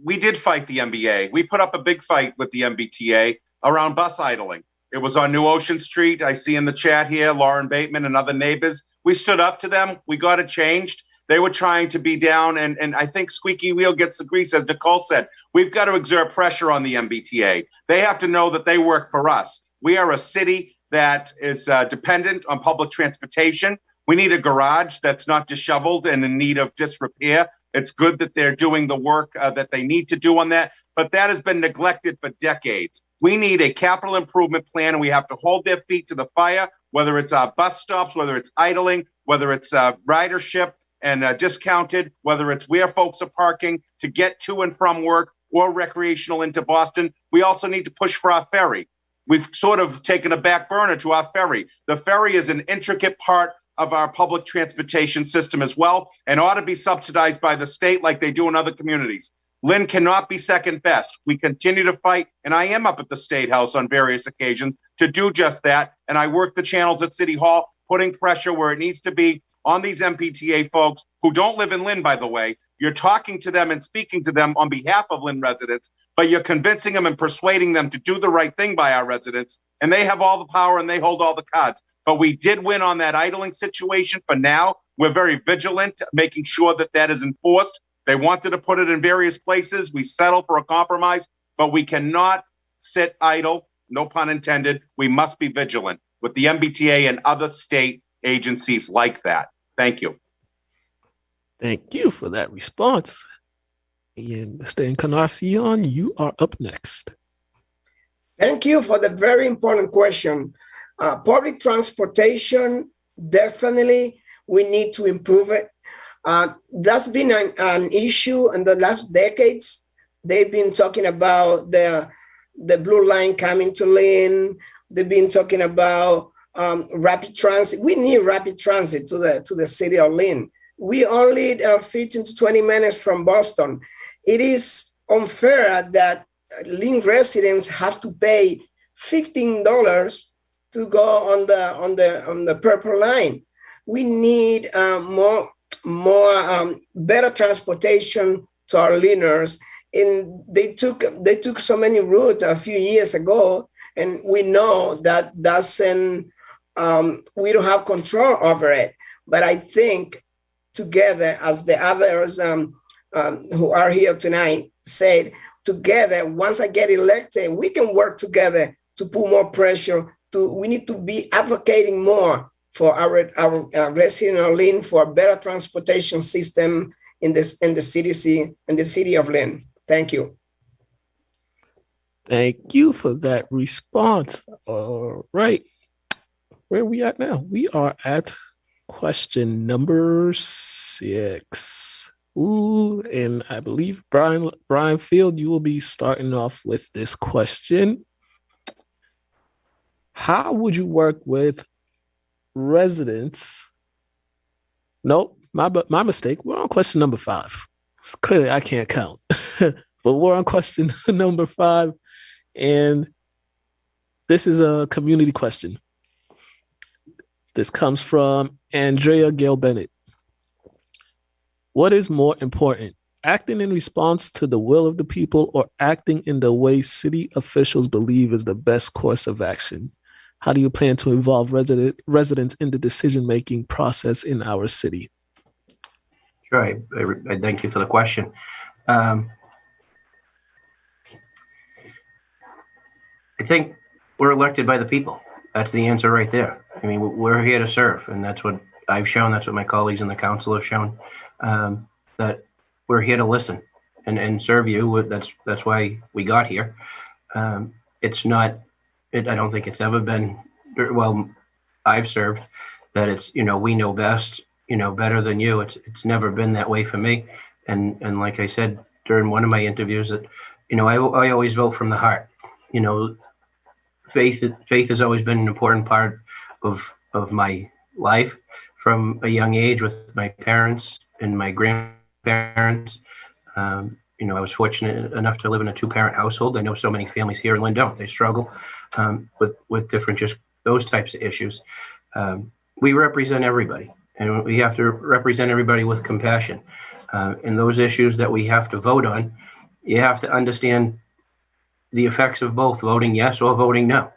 We did fight the MBA. We put up a big fight with the MBTA around bus idling. It was on New Ocean Street. I see in the chat here, Lauren Bateman and other neighbors. We stood up to them. We got it changed. They were trying to be down, and I think squeaky wheel gets the grease, as Nicole said. We've got to exert pressure on the MBTA. They have to know that they work for us. We are a city that is dependent on public transportation. We need a garage that's not disheveled and in need of disrepair. It's good that they're doing the work that they need to do on that, but that has been neglected for decades. We need a capital improvement plan, and we have to hold their feet to the fire, whether it's our bus stops, whether it's idling, whether it's ridership and discounted, whether it's where folks are parking to get to and from work or recreational into Boston. We also need to push for our ferry. We've sort of taken a back burner to our ferry. The ferry is an intricate part of our public transportation system as well, and ought to be subsidized by the state like they do in other communities. Lynn cannot be second best. We continue to fight, and I am up at the State House on various occasions to do just that, and I work the channels at City Hall, putting pressure where it needs to be on these MBTA folks who don't live in Lynn, by the way. You're talking to them and speaking to them on behalf of Lynn residents, but you're convincing them and persuading them to do the right thing by our residents, and they have all the power and they hold all the cards. But we did win on that idling situation. For now, we're very vigilant, making sure that that is enforced. They wanted to put it in various places. We settled for a compromise, but we cannot sit idle, no pun intended. We must be vigilant with the MBTA and other state agencies like that. Thank you. Thank you for that response. And Mr. Encarnacion, you are up next. Thank you for the very important question. Public transportation, definitely, we need to improve it. That's been an issue in the last decades. They've been talking about the blue line coming to Lynn. They've been talking about rapid transit. We need rapid transit to the city of Lynn. We only 15 to 20 minutes from Boston. It is unfair that Lynn residents have to pay $15 to go on the purple line. We need better transportation to our Lynners. And they took so many routes a few years ago, and we know that doesn't we don't have control over it. But I think together, as the others who are here tonight said, together, once I get elected, we can work together to put more pressure. We need to be advocating more for our resident of Lynn for a better transportation system in the city of Lynn. Thank you. Thank you for that response. All right. Where are we at now? We are at question number 6. Ooh, and I believe Brian Field, you will be starting off with this question. How would you work with residents? Nope, my mistake. We're on question number 5. So clearly, I can't count, but we're on question number 5, and this is a community question. This comes from Andrea Gale Bennett. What is more important, acting in response to the will of the people or acting in the way city officials believe is the best course of action? How do you plan to involve residents in the decision-making process in our city? Sure, I thank you for the question. I think we're elected by the people. That's the answer right there. I mean, we're here to serve, and that's what I've shown. That's what my colleagues in the council have shown, that we're here to listen and serve you. That's why we got here. It's not, I don't think it's ever been, well, I've served, that it's, we know best, better than you. It's never been that way for me. And like I said during one of my interviews, that, I always vote from the heart. Faith has always been an important part of my life from a young age with my parents and my grandparents. I was fortunate enough to live in a 2-parent household. I know so many families here in Lynn don't. They struggle with different, just those types of issues. We represent everybody, and we have to represent everybody with compassion. And those issues that we have to vote on, you have to understand the effects of both voting yes or voting no.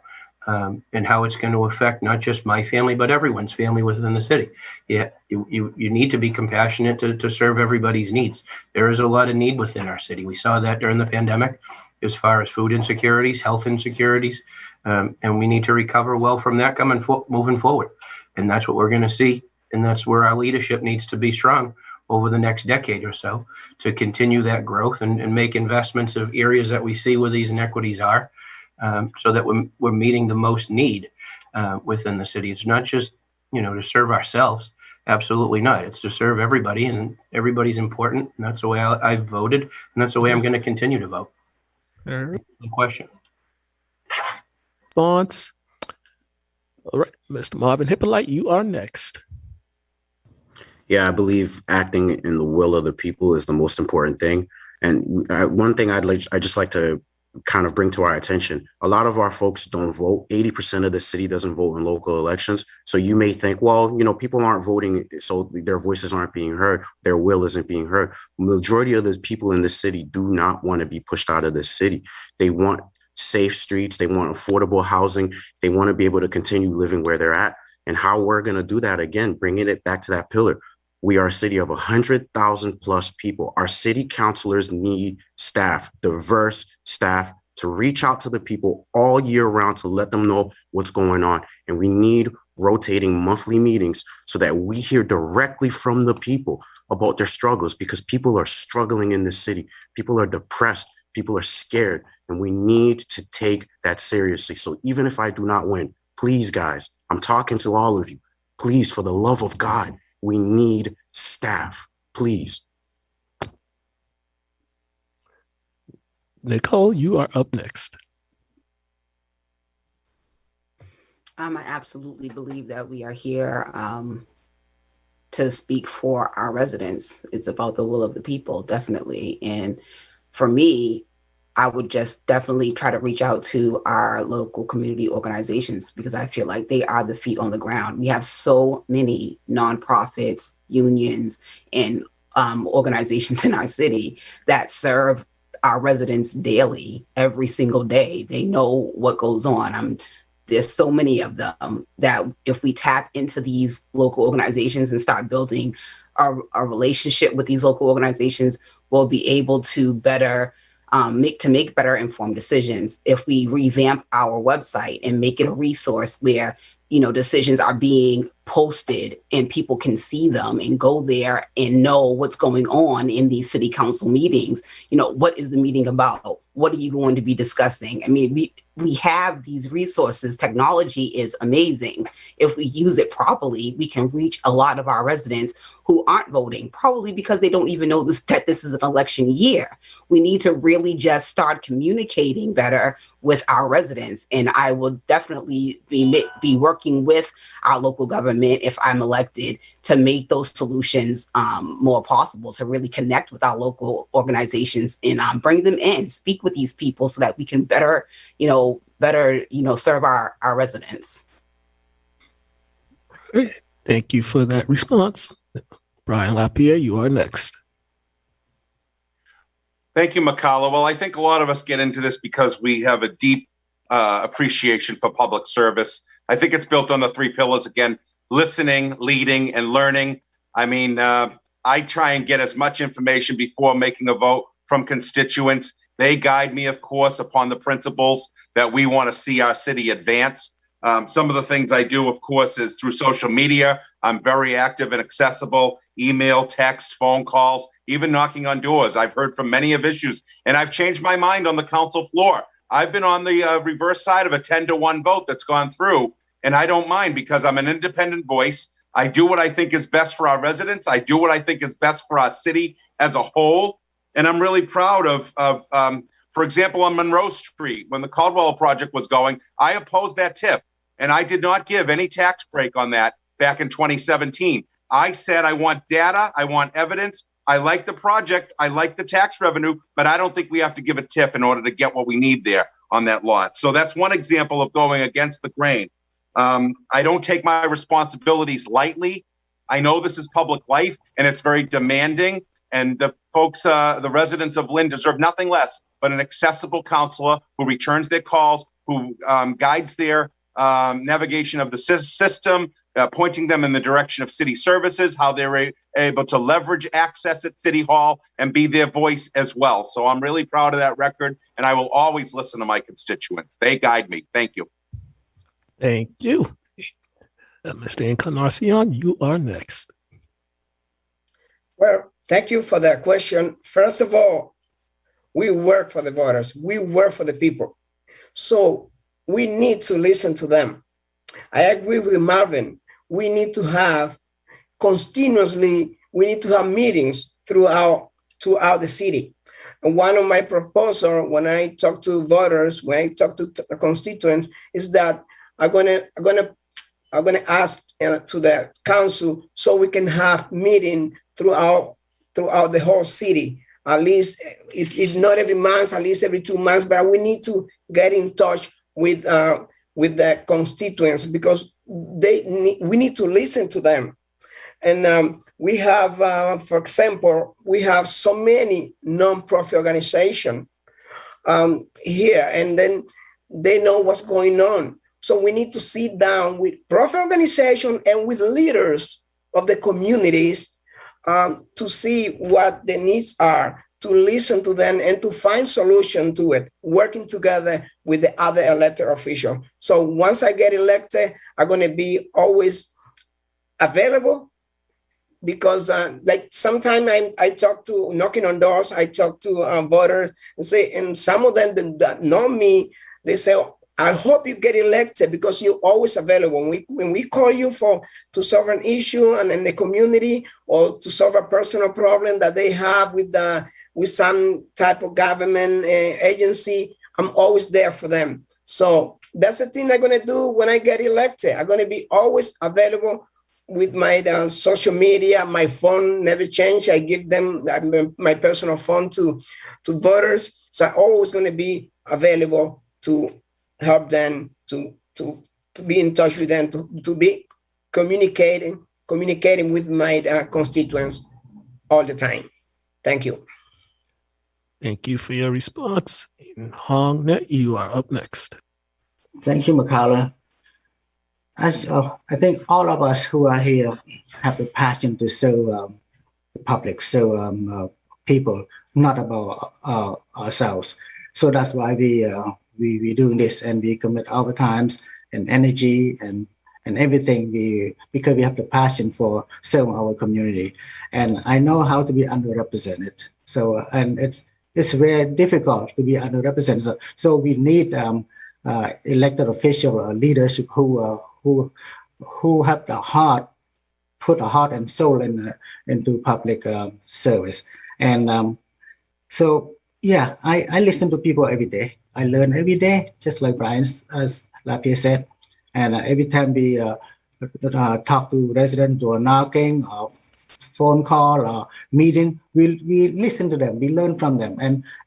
and how it's going to affect not just my family, but everyone's family within the city. Yeah, you need to be compassionate to serve everybody's needs. There is a lot of need within our city. We saw that during the pandemic as far as food insecurities, health insecurities, and we need to recover well from that moving forward. And that's what we're going to see. And that's where our leadership needs to be strong over the next decade or so to continue that growth and make investments of areas that we see where these inequities are, so that we're meeting the most need within the city. It's not just, to serve ourselves. Absolutely not. It's to serve everybody, and everybody's important. And that's the way I voted, and that's the way I'm going to continue to vote. All right. No question. Response. All right, Mr. Marvin Hippolyte, you are next. Yeah, I believe acting in the will of the people is the most important thing. And one thing I just like to kind of bring to our attention, a lot of our folks don't vote. 80% of the city doesn't vote in local elections. So you may think, well, people aren't voting, so their voices aren't being heard. Their will isn't being heard. Majority of the people in the city do not want to be pushed out of the city. They want safe streets. They want affordable housing. They want to be able to continue living where they're at. And how we're going to do that, again, bringing it back to that pillar. We are a city of 100,000 plus people. Our city councilors need staff, diverse staff, to reach out to the people all year round to let them know what's going on. And we need rotating monthly meetings so that we hear directly from the people about their struggles, because people are struggling in this city. People are depressed. People are scared. And we need to take that seriously. So even if I do not win, please, guys, I'm talking to all of you. Please, for the love of God, we need staff, please. Nicole, you are up next. I absolutely believe that we are here to speak for our residents. It's about the will of the people, definitely. And for me, I would just definitely try to reach out to our local community organizations, because I feel like they are the feet on the ground. We have so many nonprofits, unions, and organizations in our city that serve our residents daily, every single day. They know what goes on. There's so many of them that if we tap into these local organizations and start building a relationship with these local organizations, we'll be able to make better informed decisions. If we revamp our website and make it a resource where decisions are being posted and people can see them and go there and know what's going on in these city council meetings. What is the meeting about? What are you going to be discussing? I mean, we have these resources. Technology is amazing. If we use it properly, we can reach a lot of our residents who aren't voting, probably because they don't even know that this is an election year. We need to really just start communicating better with our residents. And I will definitely be working with our local government, if I'm elected, to make those solutions more possible, to really connect with our local organizations and bring them in, speak with these people so that we can better serve our residents. Thank you for that response. Brian Lapierre, you are next. Thank you, Makala. Well, I think a lot of us get into this because we have a deep appreciation for public service. I think it's built on the three pillars again: listening, leading, and learning. I mean, I try and get as much information before making a vote from constituents. They guide me, of course, upon the principles that we want to see our city advance. Some of the things I do, of course, is through social media. I'm very active and accessible: email, text, phone calls, even knocking on doors. I've heard from many of issues, and I've changed my mind on the council floor. I've been on the reverse side of a 10-1 vote that's gone through, and I don't mind, because I'm an independent voice. I do what I think is best for our residents. I do what I think is best for our city as a whole. And I'm really proud of for example, on Monroe Street, when the Caldwell project was going, I opposed that TIF, and I did not give any tax break on that back in 2017. I said, I want data, I want evidence. I like the project, I like the tax revenue, but I don't think we have to give a TIF in order to get what we need there on that lot. So that's one example of going against the grain. I don't take my responsibilities lightly. I know this is public life and it's very demanding, and the folks, the residents of Lynn deserve nothing less but an accessible counselor who returns their calls, who guides their navigation of the system, pointing them in the direction of city services, how they're able to leverage access at City Hall and be their voice as well. So I'm really proud of that record, and I will always listen to my constituents. They guide me. Thank you. Thank you. Mr. Encarnacion, you are next. Well, thank you for that question. First of all, we work for the voters. We work for the people. So we need to listen to them. I agree with Marvin. We need to have continuously, we need to have meetings throughout the city. And one of my proposals when I talk to voters, when I talk to constituents, is that I'm gonna ask to the council so we can have meeting throughout the whole city. At least, if not every month, at least every 2 months. But we need to get in touch with the constituents because we need to listen to them. And we have, for example, we have so many nonprofit organizations here, and then they know what's going on. So we need to sit down with profit organizations and with leaders of the communities to see what the needs are, to listen to them and to find solution to it, working together with the other elected officials. So once I get elected, I'm going to be always available because like sometimes I talk to knocking on doors, I talk to voters and some of them that know me, they say, I hope you get elected because you're always available. When we call you to solve an issue and in the community or to solve a personal problem that they have with some type of government agency, I'm always there for them. So that's the thing I'm going to do when I get elected. I'm going to be always available with my social media. My phone never changed. I give them my personal phone to voters. So I'm always going to be available to help them, to be in touch with them, to be communicating with my constituents all the time. Thank you. Thank you for your response. Hong Net, you are up next. Thank you, Makala. I think all of us who are here have the passion to serve the public, serve people, not about ourselves. So that's why we doing this, and we commit our times and energy and everything because we have the passion for serving our community. And I know how to be underrepresented. So and it's very difficult to be underrepresented. So we need elected official leadership who have the heart, put a heart and soul into public service. And so yeah, I listen to people every day. I learn every day, just like Brian, as Lapierre said. And every time we talk to residents or knocking or phone call or meeting, we listen to them, we learn from them.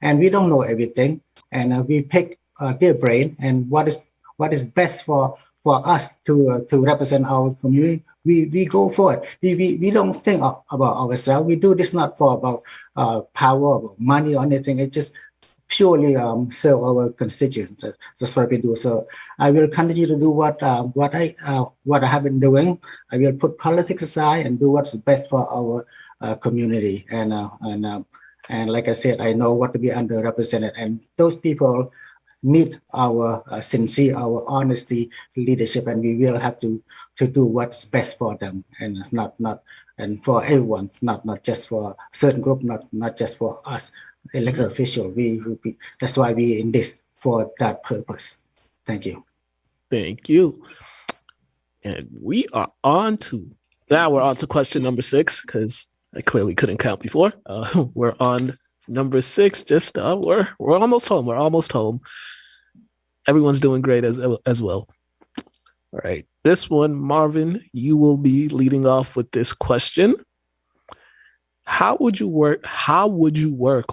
And we don't know everything. And we pick their brain and what is best for us to represent our community. We go for it. We don't think about ourselves. We do this not for about power or money or anything. It's just purely serve our constituents. That's what we do. So I will continue to do what I have been doing. I will put politics aside and do what's best for our community. And like I said, I know what to be underrepresented, and those people need our sincere, our honesty leadership, and we will have to do what's best for them, and not and for everyone, not just for a certain group, not just for us elected official. That's why we in this, for that purpose. Thank you. Thank you. And we're on to question number 6, because I clearly couldn't count before. We're on number 6. Just we're almost home. We're almost home. Everyone's doing great as well. All right. This one, Marvin, you will be leading off with this question. How would you work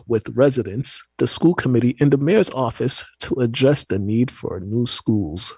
with residents, the school committee, and the mayor's office to address the need for new schools?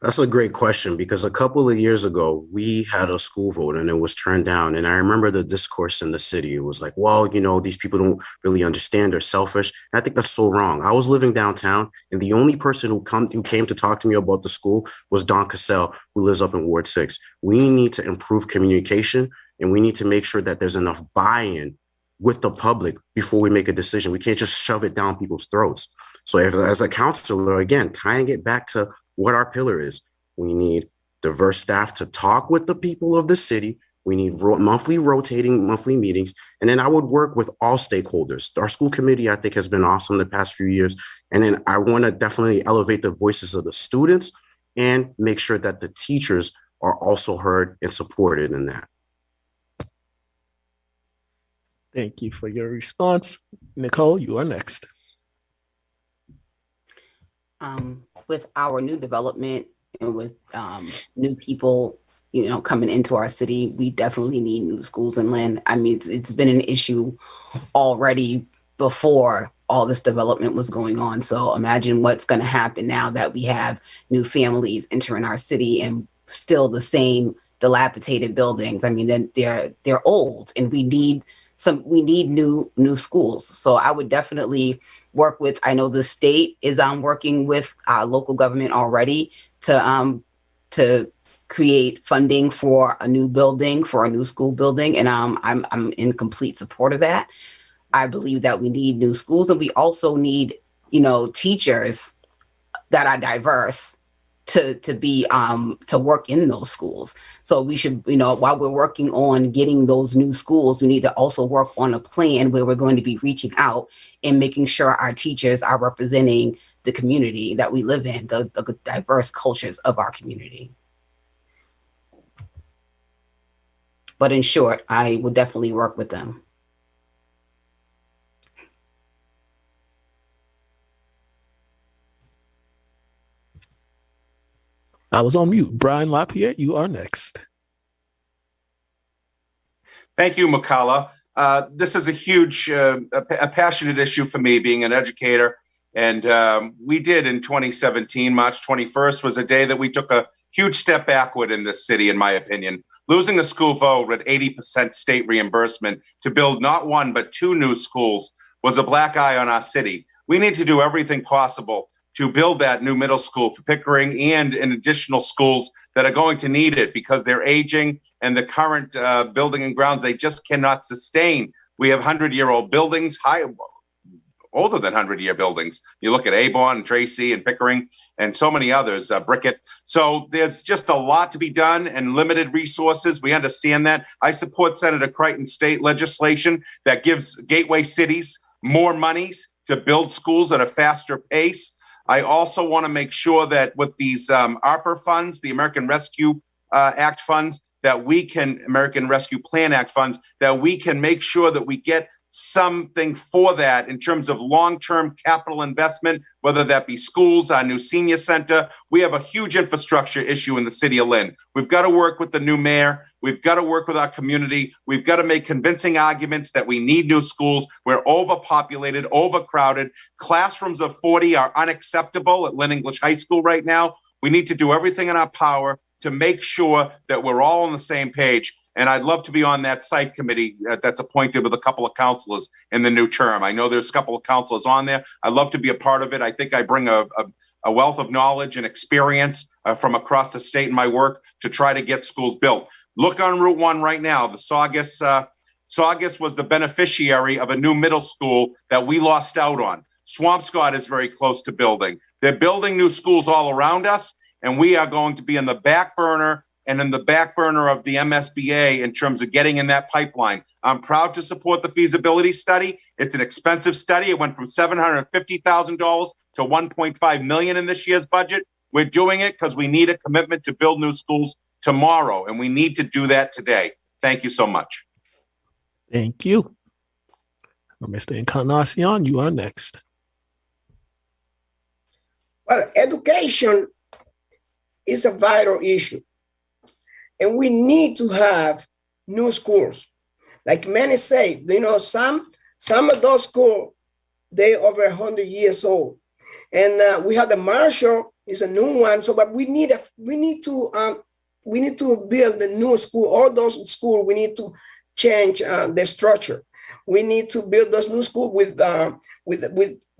That's a great question because a couple of years ago, we had a school vote and it was turned down. And I remember the discourse in the city. It was like, well, you know, these people don't really understand. They're selfish. And I think that's so wrong. I was living downtown and the only person who came to talk to me about the school was Don Cassell, who lives up in Ward 6. We need to improve communication and we need to make sure that there's enough buy-in with the public before we make a decision. We can't just shove it down people's throats. So as a counselor, again, tying it back to what our pillar is, we need diverse staff to talk with the people of the city. We need rotating monthly meetings. And then I would work with all stakeholders. Our school committee, I think, has been awesome the past few years. And then I want to definitely elevate the voices of the students and make sure that the teachers are also heard and supported in that. Thank you for your response. Nicole, you are next. With our new development and with new people, you know, coming into our city, we definitely need new schools in Lynn. I mean, it's been an issue already before all this development was going on. So imagine what's going to happen now that we have new families entering our city and still the same dilapidated buildings. I mean, then they're old, and we need new schools. So I would definitely work with, I know the state is working with local government already to create funding for a new building, for a new school building. And I'm in complete support of that. I believe that we need new schools, and we also need, you know, teachers that are diverse to be to work in those schools. So we should, you know, while we're working on getting those new schools, we need to also work on a plan where we're going to be reaching out and making sure our teachers are representing the community that we live in, the diverse cultures of our community. But in short, I would definitely work with them. I was on mute. Brian Lapierre, you are next. Thank you, Makala. This is a huge, a passionate issue for me, being an educator. And we did in 2017, March 21st was a day that we took a huge step backward in this city, in my opinion. Losing the school vote with 80% state reimbursement to build not one, but two new schools was a black eye on our city. We need to do everything possible to build that new middle school for Pickering and in additional schools that are going to need it because they're aging and the current building and grounds, they just cannot sustain. We have 100-year-old buildings, older than 100-year buildings. You look at Avon and Tracy and Pickering and so many others, Brickett. So there's just a lot to be done and limited resources. We understand that. I support Senator Crichton's state legislation that gives gateway cities more monies to build schools at a faster pace. I also want to make sure that with these ARPA funds, the American Rescue Act funds, that we can, American Rescue Plan Act funds, that we can make sure that we get something for that in terms of long-term capital investment, whether that be schools, our new senior center. We have a huge infrastructure issue in the city of Lynn. We've got to work with the new mayor. We've got to work with our community. We've got to make convincing arguments that we need new schools. We're overpopulated, overcrowded. Classrooms of 40 are unacceptable at Lynn English High School right now. We need to do everything in our power to make sure that we're all on the same page. And I'd love to be on that site committee that's appointed with a couple of counselors in the new term. I know there's a couple of counselors on there. I'd love to be a part of it. I think I bring a wealth of knowledge and experience from across the state in my work to try to get schools built. Look on Route 1 right now. The Saugus was the beneficiary of a new middle school that we lost out on. Swampscott is very close to building. They're building new schools all around us, and we are going to be in the back burner and in the back burner of the MSBA in terms of getting in that pipeline. I'm proud to support the feasibility study. It's an expensive study. It went from $750,000 to $1.5 million in this year's budget. We're doing it because we need a commitment to build new schools tomorrow, and we need to do that today. Thank you so much. Thank you. Mr. Encarnacion, you are next. Well, education is a vital issue. And we need to have new schools. Like many say, you know, some of those schools, they over 100 years old. And we have the Marshall It's a new one. So, but we need to build a new school. All those schools, we need to change the structure. We need to build those new schools with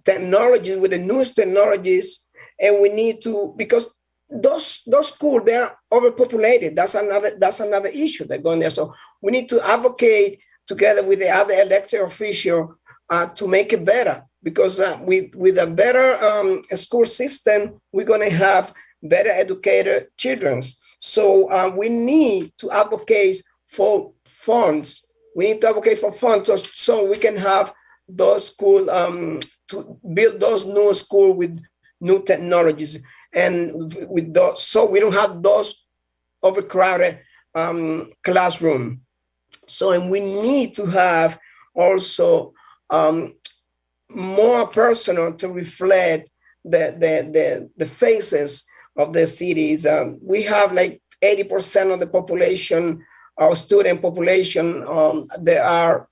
technologies, with the newest technologies, and we need to, because those schools, they're overpopulated. That's another issue that's going there. So we need to advocate together with the other elected official to make it better. Because with a better school system, we're going to have better educated children. So we need to advocate for funds. We need to advocate for funds so we can have those schools to build those new schools with new technologies, and with those, so we don't have those overcrowded classroom. So, and we need to have also more personnel to reflect the faces of the cities. We have like 80% of the population, our student population, they are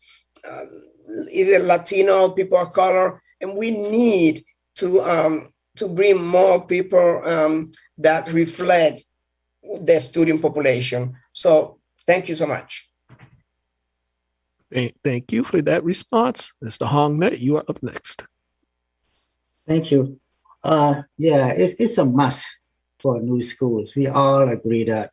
either Latino, people of color, and we need to bring more people that reflect the student population. So thank you so much. Thank you for that response. Mr. Hongmet, you are up next. Thank you. Yeah, it's a must for new schools. We all agree that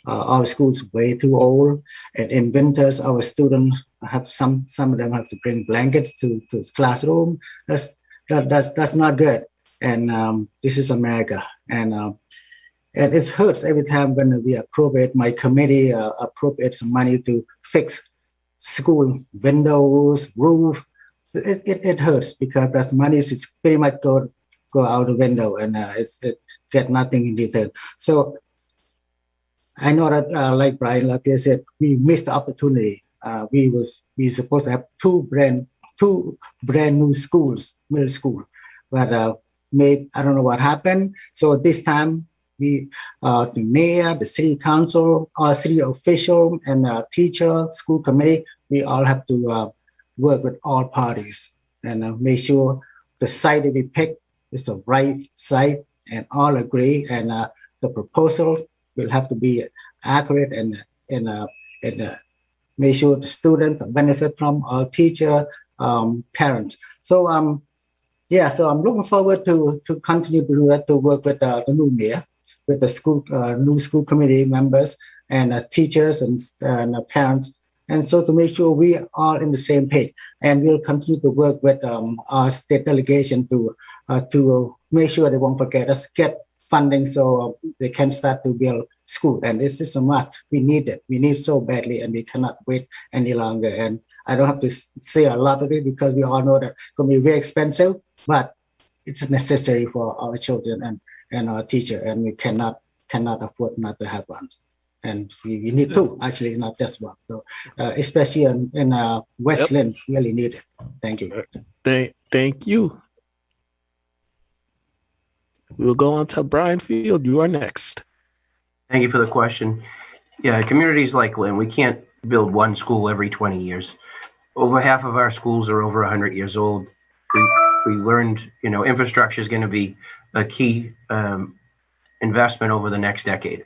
our schools way too old, and in winters our students have some of them have to bring blankets to the classroom. That's not good. And this is America, and it hurts every time when we appropriate. My committee appropriates money to fix school windows, roof. It hurts because that money is pretty much go out the window, and it get nothing in return. So I know that like Brian Lapierre said, we missed the opportunity. We supposed to have two brand new schools, middle school, but maybe I don't know what happened. So this time we, the mayor, the city council, city official, and teacher, school committee, we all have to work with all parties and make sure the site that we pick is the right site, and all agree. And the proposal will have to be accurate and make sure the students benefit from, our teacher, parents. So yeah, so I'm looking forward to continue to do that, to work with the new mayor, with the school new school committee members and teachers and parents, and so to make sure we are in the same page. And we'll continue to work with our state delegation to make sure they won't forget us, get funding so they can start to build school. And this is a must. We need it. We need it so badly, and we cannot wait any longer. And I don't have to say a lot of it because we all know that it's going to be very expensive, but it's necessary for our children and our teacher, and we cannot afford not to have one. And we need two, actually, not just one. So especially in Westland, really need it. Thank you. Thank you. We'll go on to Brian Field. You are next. Thank you for the question. Yeah, communities like Lynn, we can't build one school every 20 years. Over half of our schools are over 100 years old. We learned, infrastructure is going to be a key investment over the next decade.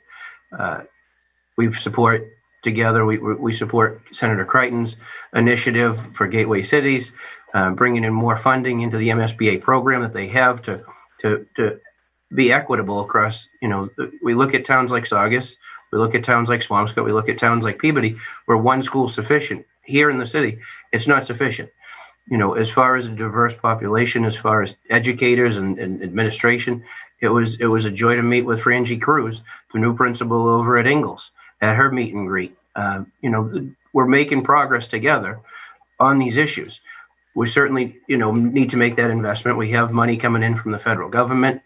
We support together. We support Senator Crichton's initiative for Gateway Cities, bringing in more funding into the MSBA program that they have to be equitable across. We look at towns like Saugus, we look at towns like Swampscott, we look at towns like Peabody, where one school is sufficient. Here in the city, it's not sufficient. As far as a diverse population, as far as educators and administration, it was a joy to meet with Frangie Cruz, the new principal over at Ingalls, at her meet and greet. We're making progress together on these issues. We certainly, need to make that investment. We have money coming in from the federal government.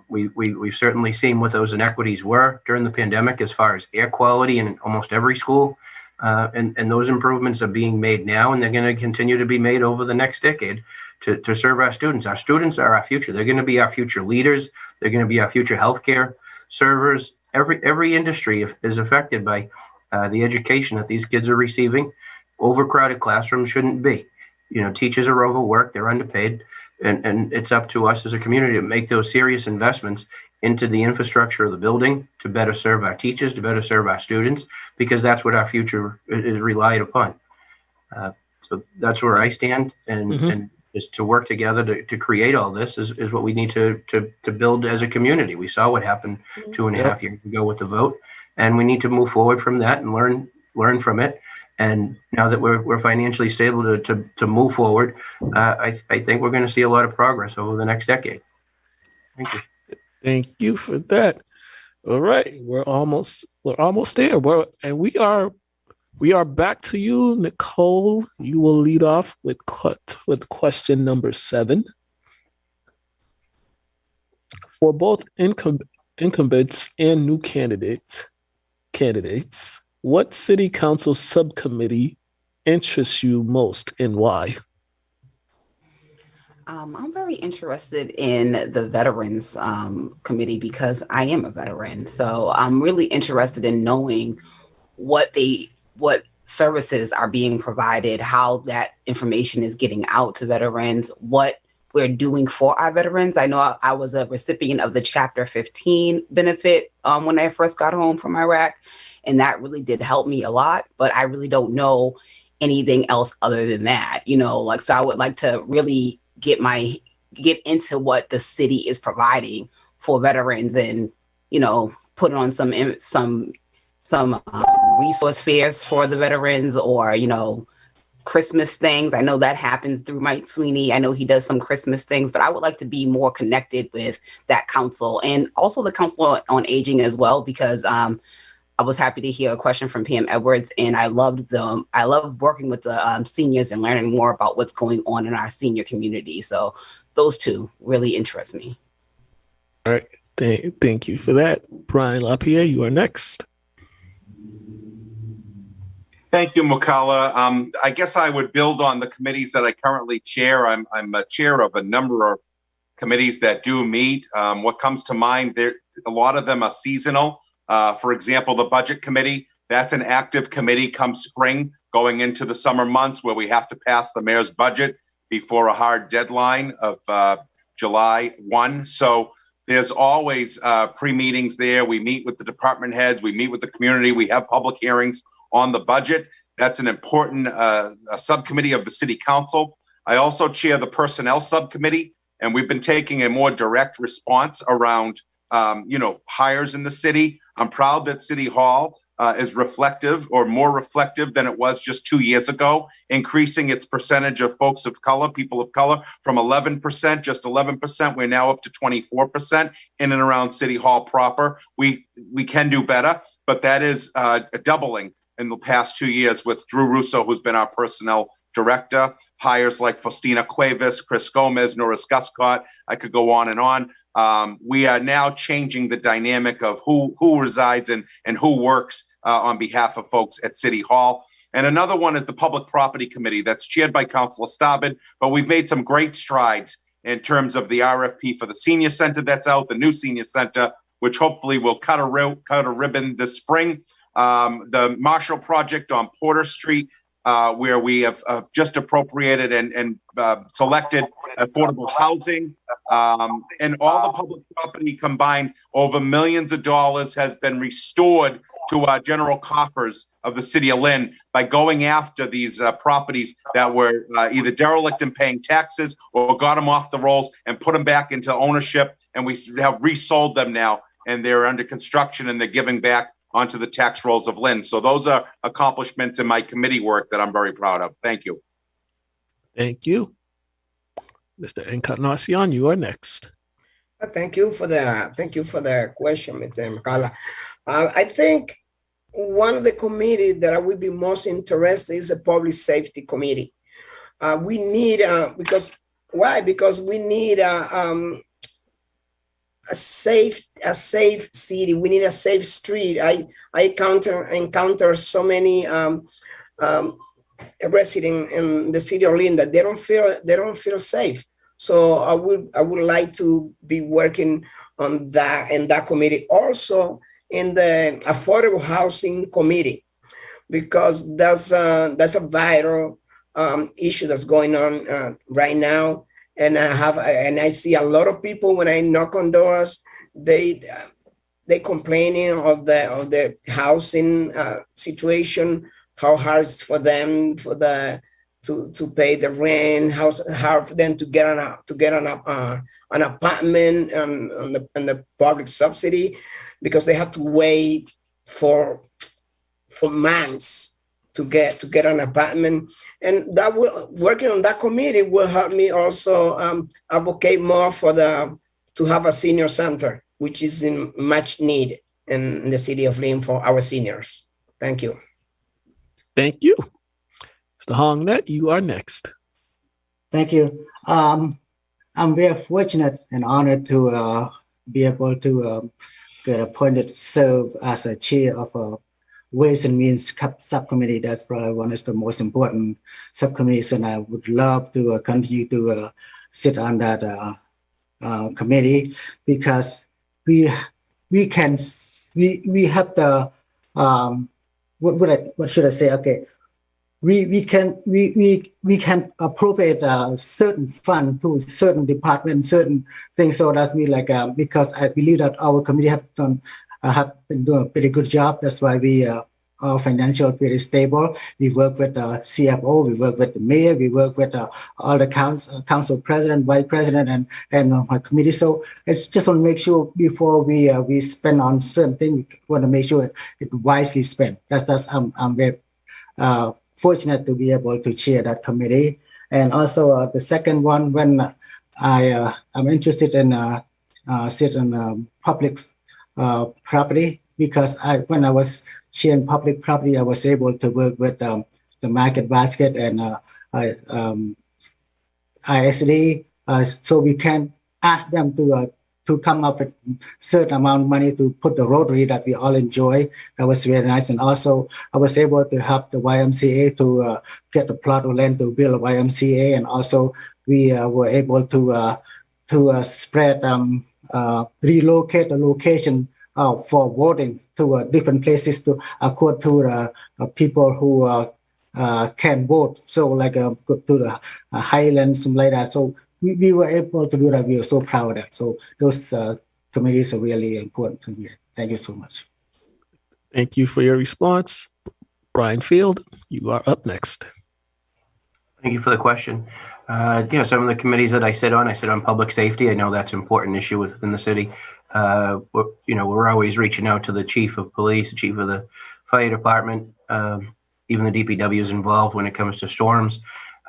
We've certainly seen what those inequities were during the pandemic as far as air quality in almost every school. And those improvements are being made now, and they're going to continue to be made over the next decade to serve our students. Our students are our future. They're going to be our future leaders. They're going to be our future healthcare servers. Every industry is affected by the education that these kids are receiving. Overcrowded classrooms shouldn't be. Teachers are overworked. They're underpaid. And it's up to us as a community to make those serious investments into the infrastructure of the building to better serve our teachers, to better serve our students, because that's what our future is relied upon. So that's where I stand, and is to work together to create all this is what we need to build as a community. We saw what happened 2.5 years ago with the vote, and we need to move forward from that and learn from it. And now that we're financially stable to move forward, I think we're going to see a lot of progress over the next decade. Thank you. Thank you for that. All right, we're almost there. We are back to you, Nicole. You will lead off with question number 7. For both incumbents and new candidates, what city council subcommittee interests you most and why? I'm very interested in the Veterans Committee because I am a veteran. So I'm really interested in knowing what services are being provided, how that information is getting out to veterans, what we're doing for our veterans. I know I was a recipient of the Chapter 15 benefit when I first got home from Iraq, and that really did help me a lot, but I really don't know anything else other than that, so I would like to really get into what the city is providing for veterans and, put on some resource fairs for the veterans or, Christmas things. I know that happens through Mike Sweeney. I know he does some Christmas things, but I would like to be more connected with that council and also the Council on Aging as well, because I was happy to hear a question from Pam Edwards, and I loved them. I love working with the seniors and learning more about what's going on in our senior community. So those two really interest me. All right. Thank you for that. Brian Lapierre, you are next. Thank you, Mukala. I guess I would build on the committees that I currently chair. I'm a chair of a number of committees that do meet. What comes to mind, a lot of them are seasonal. For example, the Budget Committee, that's an active committee come spring, going into the summer months where we have to pass the mayor's budget before a hard deadline of July 1. So there's always pre-meetings there. We meet with the department heads. We meet with the community. We have public hearings on the budget. That's an important a subcommittee of the City Council. I also chair the Personnel Subcommittee, and we've been taking a more direct response around hires in the city. I'm proud that City Hall is reflective or more reflective than it was just 2 years ago, increasing its percentage of folks of color, people of color, from 11%, just 11%. We're now up to 24% in and around City Hall proper. We can do better, but that is a doubling in the past 2 years with Drew Russo, who's been our personnel director. Hires like Faustina Cuevas, Chris Gomez, Norris Guscott. I could go on and on. We are now changing the dynamic of who resides and who works on behalf of folks at City Hall. And another one is the Public Property Committee that's chaired by Councilor Staubin, but we've made some great strides in terms of the RFP for the senior center that's out, the new senior center, which hopefully will cut a ribbon this spring. The Marshall Project on Porter Street, where we have just appropriated and selected affordable housing, and all the public property combined, over millions of dollars has been restored to our general coffers of the city of Lynn by going after these properties that were either derelict in paying taxes or got them off the rolls and put them back into ownership. And we have resold them now, and they're under construction and they're giving back onto the tax rolls of Lynn. So those are accomplishments in my committee work that I'm very proud of. Thank you. Thank you. Mr. Encarnacion, you are next. Thank you for the question, Mr. Mclean. I think one of the committees that I would be most interested is the Public Safety Committee. We need, because we need a safe city. We need a safe street. I encounter so many residents in the city of Lynn that they don't feel safe. So I would like to be working on that in that committee. Also in the Affordable Housing Committee, because that's a vital issue that's going on right now. and I see a lot of people when I knock on doors, they complaining of the housing situation, how hard it's for them to pay the rent, how hard for them to get an apartment on the public subsidy, because they have to wait for months to get an apartment. And that working on that committee will help me also advocate more to have a senior center, which is in much need in the city of Lynn for our seniors. Thank you. Thank you. Mr. Hongnet, you are next. Thank you. I'm very fortunate and honored to be able to get appointed to serve as a chair of a Ways and Means subcommittee. That's probably one of the most important subcommittees, and I would love to continue to sit on that committee, because we have the what should I say? Okay, we can appropriate a certain fund to certain department, certain things. So that's me because I believe that our committee have been doing a pretty good job. That's why we are financial pretty stable. We work with the CFO, we work with the mayor, we work with all the council president, vice president, and my committee. So it's just want to make sure before we spend on certain things, we want to make sure it wisely spent. I'm very fortunate to be able to chair that committee. And also the second one, when I'm interested in sit on public property, because when I was chairing public property, I was able to work with the Market Basket and ISD, so we can ask them to come up with certain amount of money to put the Rotary that we all enjoy. That was very nice. And also I was able to help the YMCA to get the plot of land to build a YMCA. And also we were able to spread, relocate the location for voting to different places to according to people who can vote. So go to the Highlands, something like that. So we were able to do that. We were so proud of that. So those committees are really important to me. Thank you so much. Thank you for your response. Brian Field, you are up next. Thank you for the question. Some of the committees that I sit on public safety. I know that's an important issue within the city. We're always reaching out to the chief of police, the chief of the fire department, even the DPW is involved when it comes to storms.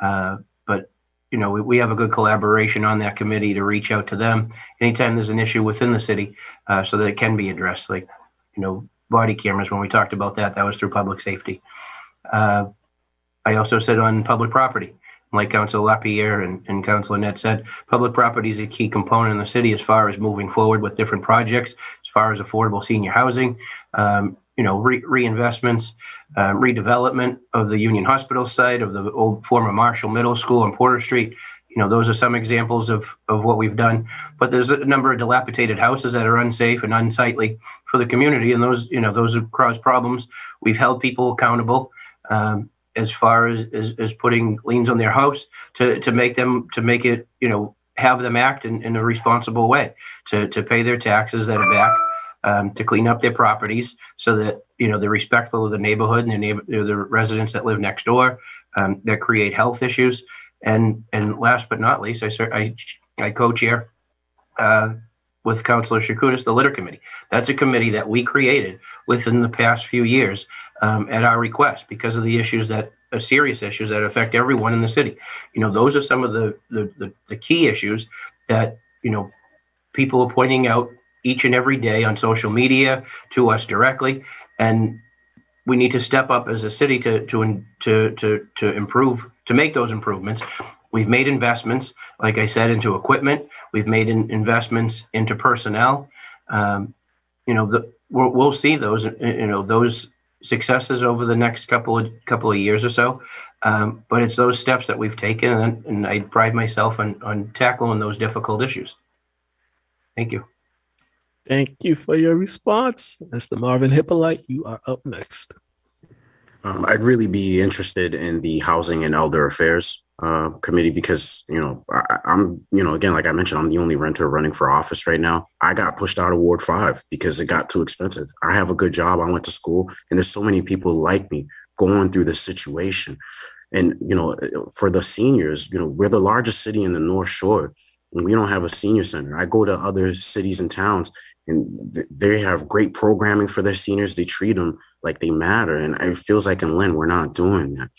But we have a good collaboration on that committee to reach out to them anytime there's an issue within the city, so that it can be addressed. Body cameras, when we talked about that was through public safety. I also sit on public property. Like Councilor Lapierre and Councilor Net said, public property is a key component in the city as far as moving forward with different projects, as far as affordable senior housing, reinvestments, redevelopment of the Union Hospital site, of the old former Marshall Middle School on Porter Street. Those are some examples of what we've done. But there's a number of dilapidated houses that are unsafe and unsightly for the community, and those have caused problems. We've held people accountable. As far as putting liens on their house to make it, have them act in a responsible way, to pay their taxes that are back, to clean up their properties so that, they're respectful of the neighborhood and the residents that live next door, that create health issues. And last but not least, I co-chair with Councilor Shakutis, the litter committee. That's a committee that we created within the past few years at our request because of the issues serious issues that affect everyone in the city. Those are some of the key issues that, people are pointing out each and every day on social media to us directly. And we need to step up as a city to improve, to make those improvements. We've made investments, like I said, into equipment. We've made investments into personnel. We'll see those, those successes over the next couple of years or so. But it's those steps that we've taken, and I pride myself on tackling those difficult issues. Thank you. Thank you for your response. Mr. Marvin Hippolyte, you are up next. I'd really be interested in the Housing and Elder Affairs committee because, I'm, again, like I mentioned, I'm the only renter running for office right now. I got pushed out of Ward 5 because it got too expensive. I have a good job. I went to school, and there's so many people like me going through this situation. And, for the seniors, we're the largest city in the North Shore, and we don't have a senior center. I go to other cities and towns, and they have great programming for their seniors. They treat them like they matter. And it feels like in Lynn, we're not doing that.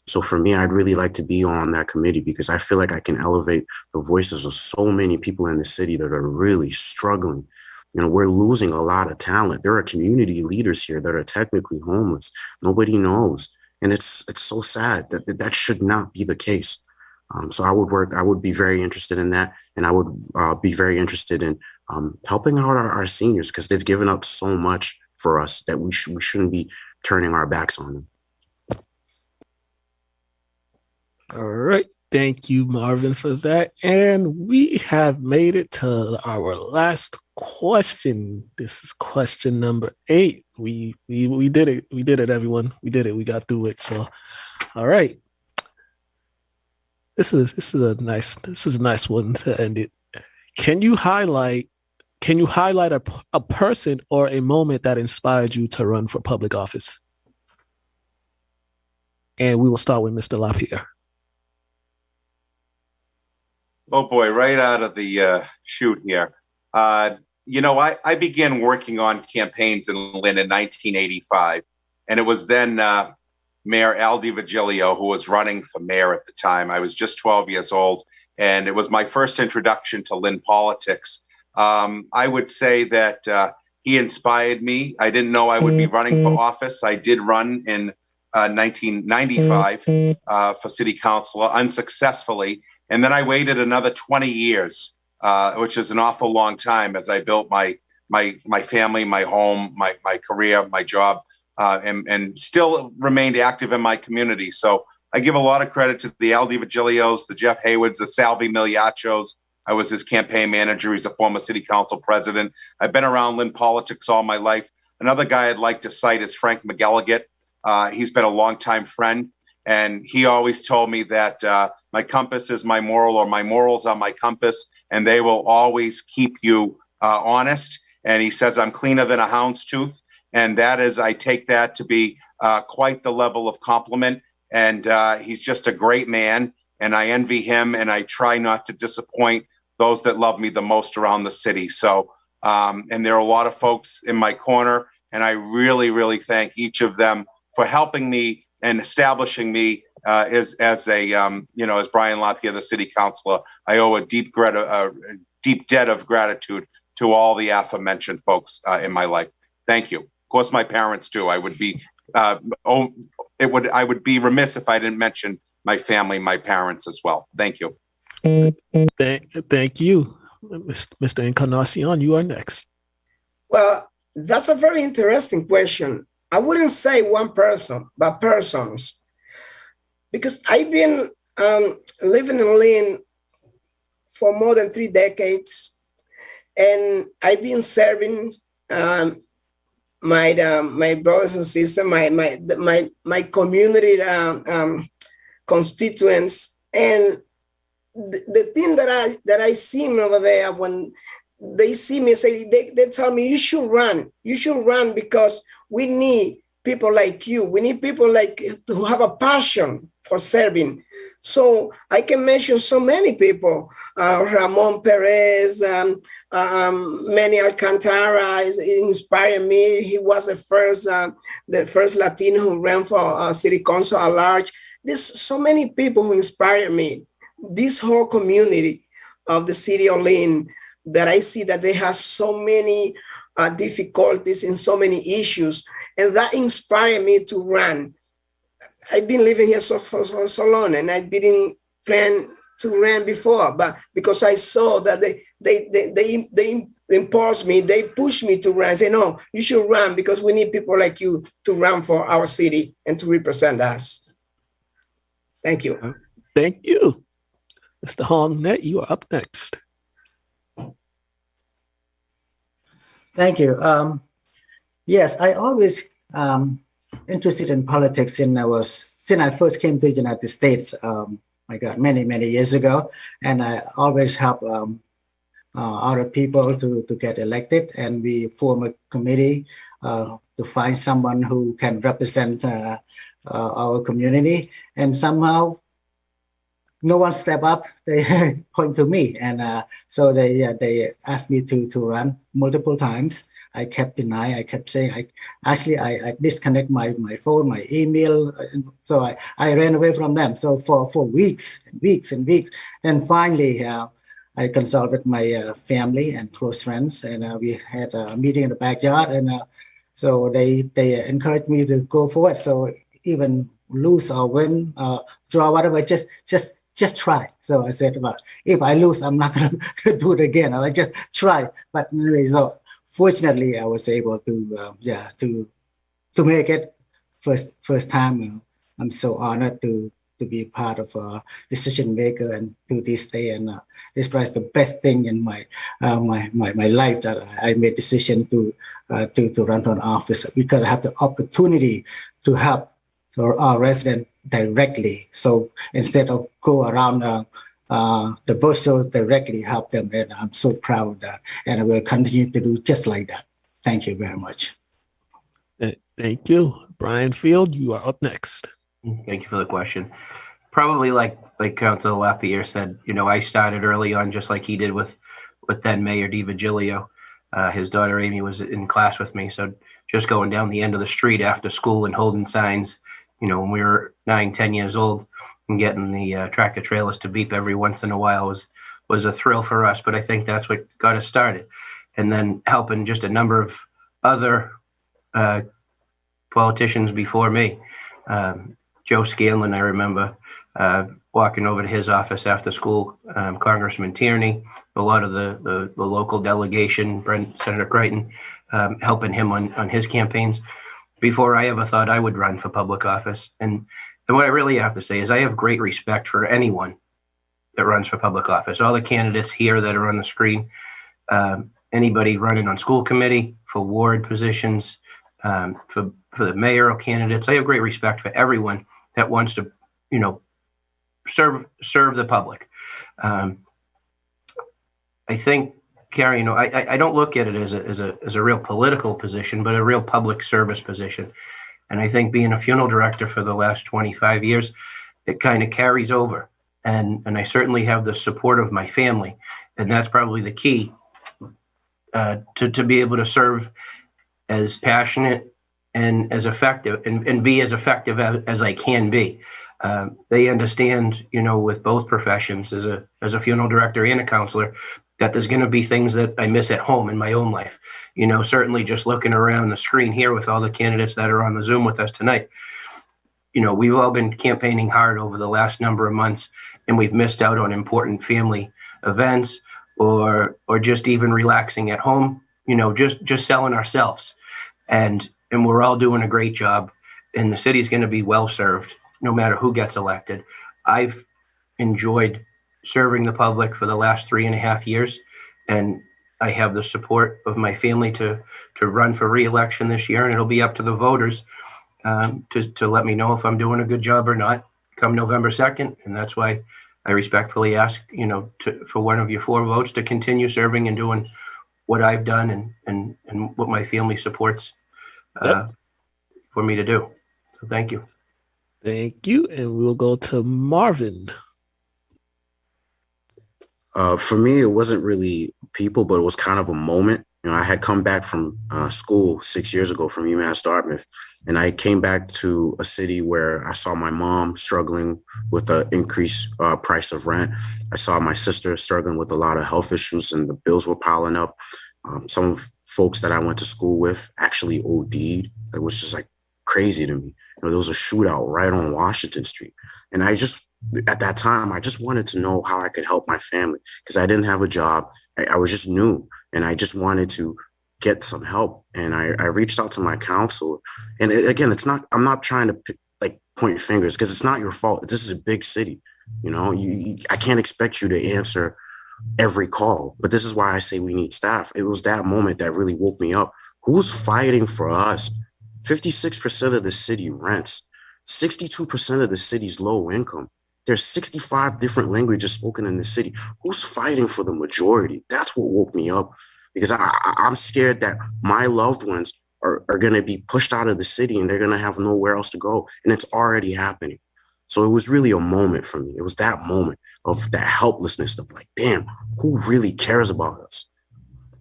So for me, I'd really like to be on that committee because I feel like I can elevate the voices of so many people in the city that are really struggling. We're losing a lot of talent. There are community leaders here that are technically homeless. Nobody knows. And it's so sad that should not be the case. So I would be very interested in that. And I would be very interested in helping out our seniors because they've given up so much for us that we shouldn't be turning our backs on them. All right. Thank you, Marvin, for that. And we have made it to our last question. This is question number 8. We did it. We did it, everyone. We did it. We got through it. So, all right. This is a nice one to end it. Can you highlight a person or a moment that inspired you to run for public office? And we will start with Mr. Lapierre. Oh boy, right out of the chute here. I began working on campaigns in Lynn in 1985, and it was then Mayor Al DiVigilio who was running for mayor at the time. I was just 12 years old, and it was my first introduction to Lynn politics. I would say that he inspired me. I didn't know I would be running for office. I did run in 1995 for city councilor unsuccessfully. And then I waited another 20 years, which is an awful long time as I built my family, my home, my career, my job, and still remained active in my community. So I give a lot of credit to the Al DiVigilios, the Jeff Haywoods, the Salvi Miliachos. I was his campaign manager. He's a former city council president. I've been around Lynn politics all my life. Another guy I'd like to cite is Frank McElligott. He's been a longtime friend, and he always told me that my compass is my moral, or my morals are my compass, and they will always keep you honest. And he says, I'm cleaner than a hound's tooth. And that is, I take that to be quite the level of compliment. And he's just a great man, and I envy him, and I try not to disappoint those that love me the most around the city. So, and there are a lot of folks in my corner, and I really, really thank each of them for helping me and establishing me as Brian Lapierre, the city councilor. I owe a deep debt of gratitude to all the aforementioned folks in my life. Thank you. Of course, my parents too. I would be remiss if I didn't mention my family, my parents as well. Thank you. Thank you, Mr. Encarnacion. You are next. Well, that's a very interesting question. I wouldn't say one person, but persons, because I've been living in Lynn for more than 3 decades, and I've been serving my brothers and sisters, my community constituents, and the thing that I see over there, when they see me, they tell me, you should run because we need people like you. We need people like who have a passion for serving. So I can mention so many people, Ramon Perez, Manny Alcantara inspired me. He was the first Latino who ran for city council at large. There's so many people who inspired me. This whole community of the city of Lynn, that I see that they have so many difficulties and so many issues, and that inspired me to run. I've been living here for so long, and I didn't plan to run before, but because I saw that they impulse me, they push me to run. Say, no, you should run because we need people like you to run for our city and to represent us. Thank you. Thank you. Mr. Holnet, you are up next. Thank you. Yes, I always interested in politics since I first came to the United States. My God, many years ago, and I always help other people to get elected, and we form a committee to find someone who can represent our community, and somehow no one step up. They point to me, and so they asked me to run multiple times. I kept denying. I kept saying, I disconnect my phone, my email. So I ran away from them. So for weeks and weeks and weeks, and finally I consulted my family and close friends, and we had a meeting in the backyard, and so they encouraged me to go forward. So even lose or win, draw, whatever, just try. So I said, well, if I lose, I'm not going to do it again. I just try. But anyway, so fortunately, I was able to make it first time. I'm so honored to be part of a decision maker, and to this day, and this is the best thing in my life, that I made decision to run for an office, because I have the opportunity to help our resident directly. So instead of go around the bush, so directly help them, and I'm so proud of that, and I will continue to do just like that. Thank you very much. Thank you. Brian Field, you are up next. Thank you for the question. Probably like Councilor Lapierre said, I started early on, just like he did with then Mayor DiVigilio. His daughter Amy was in class with me, so just going down the end of the street after school and holding signs, when we were 9-10 years old, and getting the tractor trailers to beep every once in a while was a thrill for us. But I think that's what got us started, and then helping just a number of other politicians before me. Joe Scanlon, I remember walking over to his office after school, Congressman Tierney, a lot of the local delegation, Senator Crichton, helping him on his campaigns before I ever thought I would run for public office. And what I really have to say is I have great respect for anyone that runs for public office. All the candidates here that are on the screen, anybody running on school committee, for ward positions, for the mayoral candidates. I have great respect for everyone that wants to, serve the public. I think, Carrie, I don't look at it as a real political position, but a real public service position. And I think being a funeral director for the last 25 years, it kind of carries over. And I certainly have the support of my family. And that's probably the key to be able to serve as passionate and as effective and be as effective as I can be. They understand, with both professions, as a funeral director and a counselor, that there's going to be things that I miss at home in my own life. Certainly just looking around the screen here with all the candidates that are on the Zoom with us tonight, we've all been campaigning hard over the last number of months, and we've missed out on important family events or just even relaxing at home, just selling ourselves. And we're all doing a great job, and the city's going to be well served no matter who gets elected. I've enjoyed serving the public for the last 3.5 years, and I have the support of my family to run for re-election this year, and it'll be up to the voters to let me know if I'm doing a good job or not come November 2nd. And that's why I respectfully ask, for one of your 4 votes to continue serving and doing what I've done and what my family supports for me to do. So thank you. Thank you. And we'll go to Marvin. For me, it wasn't really people, but it was kind of a moment. I had come back from school 6 years ago from UMass Dartmouth, and I came back to a city where I saw my mom struggling with the increased price of rent. I saw my sister struggling with a lot of health issues, and the bills were piling up. Some folks that I went to school with actually OD'd. It was just like crazy to me. There was a shootout right on Washington Street. And at that time, I just wanted to know how I could help my family, because I didn't have a job. I was just new, and I just wanted to get some help. And I reached out to my counselor. And again, I'm not trying to point fingers, because it's not your fault. This is a big city. I can't expect you to answer every call, but this is why I say we need staff. It was that moment that really woke me up. Who's fighting for us 56% of the city rents. 62% of the city's low income. There's 65 different languages spoken in the city. Who's fighting for the majority? That's what woke me up, because I'm scared that my loved ones are going to be pushed out of the city and they're going to have nowhere else to go. And it's already happening. So it was really a moment for me. It was that moment of that helplessness of like, damn, who really cares about us?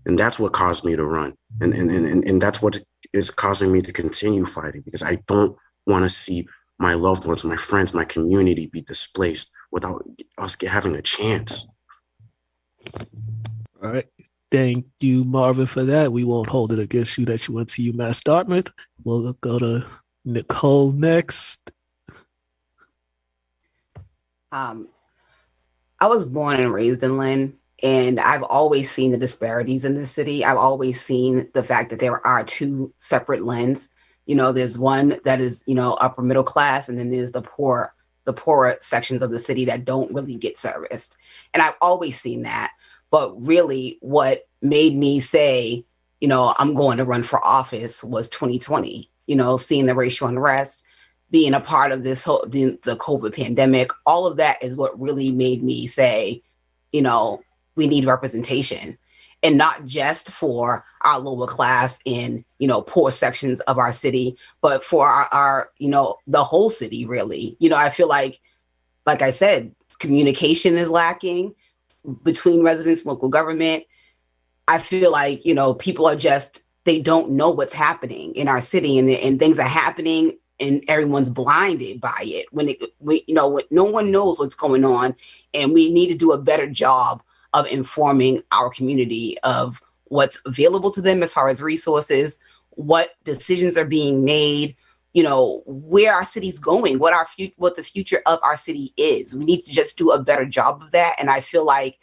And that's what caused me to run. And that's what is causing me to continue fighting, because I don't want to see my loved ones, my friends, my community be displaced without us having a chance. All right. Thank you, Marvin, for that. We won't hold it against you that you went to UMass Dartmouth. We'll go to Nicole next. I was born and raised in Lynn, and I've always seen the disparities in the city. I've always seen the fact that there are two separate Lyns. You know, there's one that is, you know, upper middle class, and then there's the poorer sections of the city that don't really get serviced. And I've always seen that. But really what made me say, you know, I'm going to run for office was 2020, you know, seeing the racial unrest, being a part of this whole, the COVID pandemic, all of that is what really made me say, you know, we need representation, and not just for our lower class in, you know, poor sections of our city, but for our, you know, the whole city, really. You know, I feel like I said, communication is lacking between residents, local government. I feel like, you know, people are just, they don't know what's happening in our city, and things are happening and everyone's blinded by it when no one knows what's going on. And we need to do a better job of informing our community of what's available to them as far as resources, what decisions are being made, you know, where our city's going, what the future of our city is. We need to just do a better job of that. And I feel like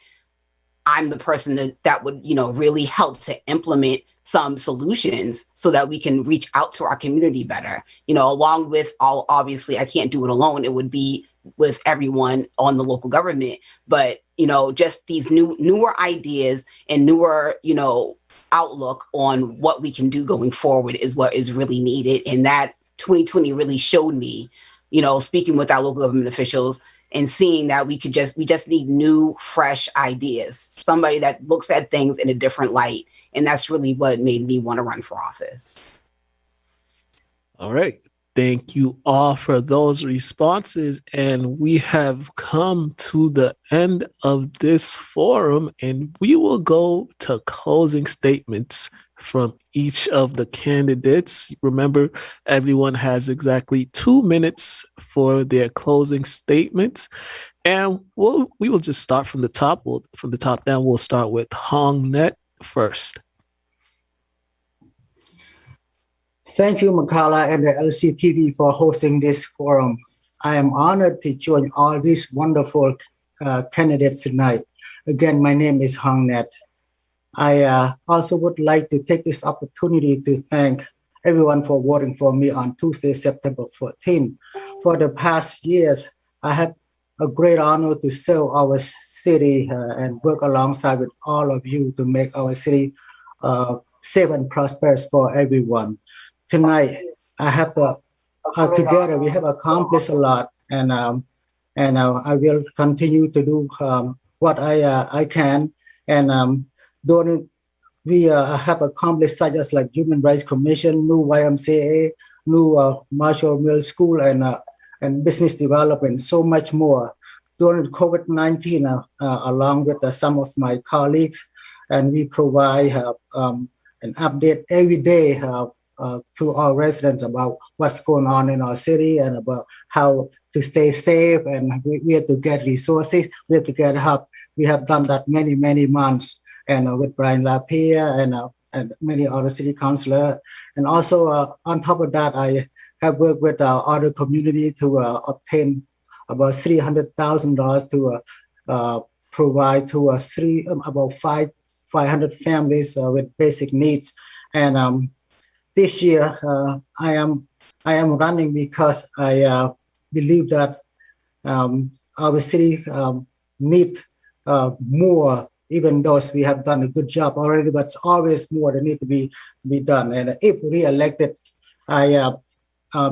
I'm the person that would, you know, really help to implement some solutions so that we can reach out to our community better, you know, along with all, obviously I can't do it alone. It would be with everyone on the local government, but, you know, just these newer ideas and newer, you know, outlook on what we can do going forward is what is really needed. And that 2020 really showed me, you know, speaking with our local government officials and seeing that we just need new, fresh ideas, somebody that looks at things in a different light. And that's really what made me want to run for office. All right. Thank you all for those responses. And we have come to the end of this forum, and we will go to closing statements from each of the candidates. Remember, everyone has exactly 2 minutes for their closing statements. And we will just start from the top. From the top down, we'll start with Hong Net first. Thank you, Makala and the LCTV for hosting this forum. I am honored to join all these wonderful candidates tonight. Again, my name is Hong Net. I also would like to take this opportunity to thank everyone for voting for me on Tuesday, September 14. For the past years, I had a great honor to serve our city and work alongside with all of you to make our city safe and prosperous for everyone. Tonight, I have together we have accomplished a lot, and I will continue to do what I can. And we have accomplished such as like Human Rights Commission, new YMCA, new Marshall Mill School, and business development, so much more. During COVID-19, along with some of my colleagues, and we provide an update every day to our residents about what's going on in our city and about how to stay safe, and we have to get resources, we have to get help. We have done that many, many months, and with Brian Lapierre and many other city councilors. And also on top of that, I have worked with our other community to obtain about $300,000 to provide to about 500 families with basic needs. And this year, I am running because I believe that our city needs more, even though we have done a good job already, but it's always more that need to be done. And if re-elected,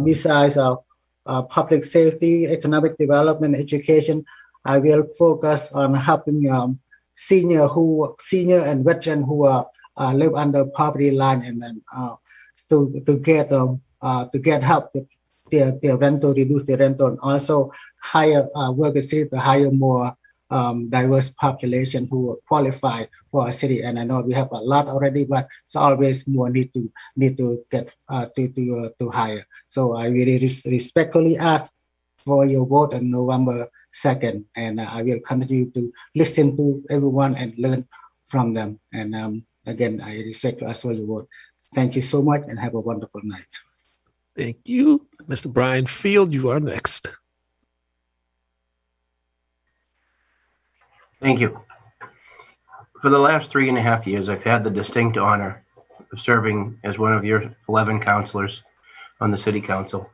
besides public safety, economic development, education, I will focus on helping senior and veteran who live under poverty line, and then to get help with their rental, reduce their rental, and also hire work with city to hire more diverse population who qualify for a city. And I know we have a lot already, but it's always more need to get to hire. So I really respectfully ask for your vote on November 2nd, and I will continue to listen to everyone and learn from them. And again, I respectfully ask for your vote. Thank you so much, and have a wonderful night. Thank you. Mr. Brian Field, you are next. Thank you. For the last 3.5 years, I've had the distinct honor of serving as one of your 11 councilors on the city council.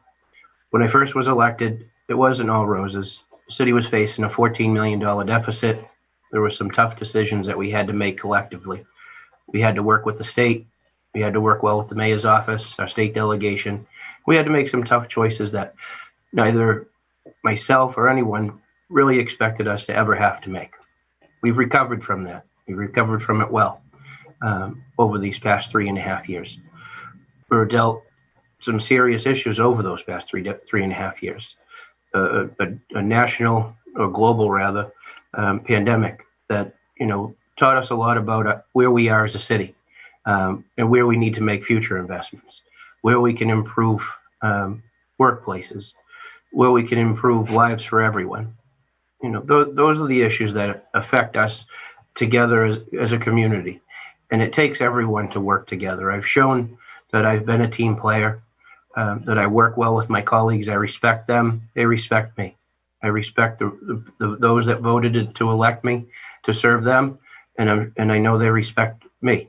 When I first was elected, it wasn't all roses. The city was facing a $14 million deficit. There were some tough decisions that we had to make collectively. We had to work with the state. We had to work well with the mayor's office, our state delegation. We had to make some tough choices that neither myself or anyone really expected us to ever have to make. We've recovered from that. We've recovered from it well over these past 3.5 years. We were dealt some serious issues over those past 3.5 years. A national, or global rather, pandemic that taught us a lot about where we are as a city, and where we need to make future investments, where we can improve workplaces, where we can improve lives for everyone. Those are the issues that affect us together as a community, and it takes everyone to work together. I've shown that I've been a team player, that I work well with my colleagues. I respect them. They respect me. I respect those that voted to elect me to serve them, and I know they respect me.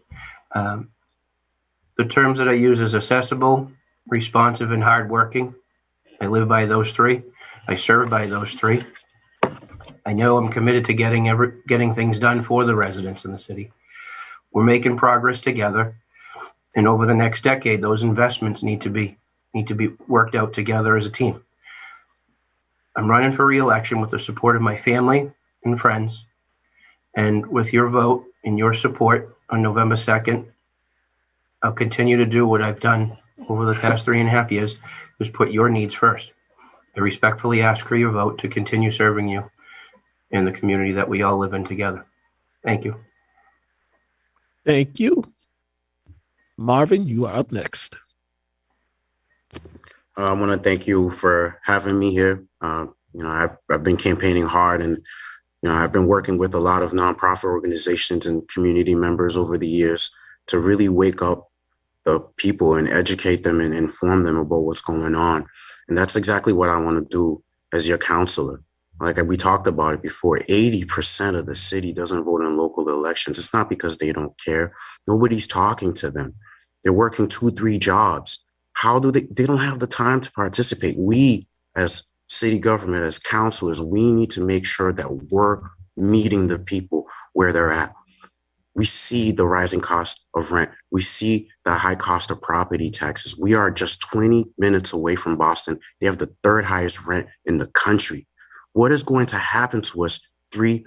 The terms that I use is accessible, responsive, and hardworking. I live by those three. I serve by those three. I know I'm committed to getting things done for the residents in the city. We're making progress together, and over the next decade, those investments need to be worked out together as a team. I'm running for re-election with the support of my family and friends, and with your vote and your support on November 2nd, I'll continue to do what I've done over the past 3.5 years, is put your needs first. I respectfully ask for your vote to continue serving you in the community that we all live in together. Thank you. Thank you. Marvin, you are up next. I want to thank you for having me here. I've been campaigning hard, and I've been working with a lot of nonprofit organizations and community members over the years to really wake up the people and educate them and inform them about what's going on. And that's exactly what I want to do as your counselor. Like we talked about it before, 80% of the city doesn't vote in local elections. It's not because they don't care. Nobody's talking to them. They're working 2-3 jobs. How do they don't have the time to participate? We as city government, as counselors, we need to make sure that we're meeting the people where they're at. We see the rising cost of rent. We see the high cost of property taxes. We are just 20 minutes away from Boston. They have the 3rd highest rent in the country. What is going to happen to us 3-4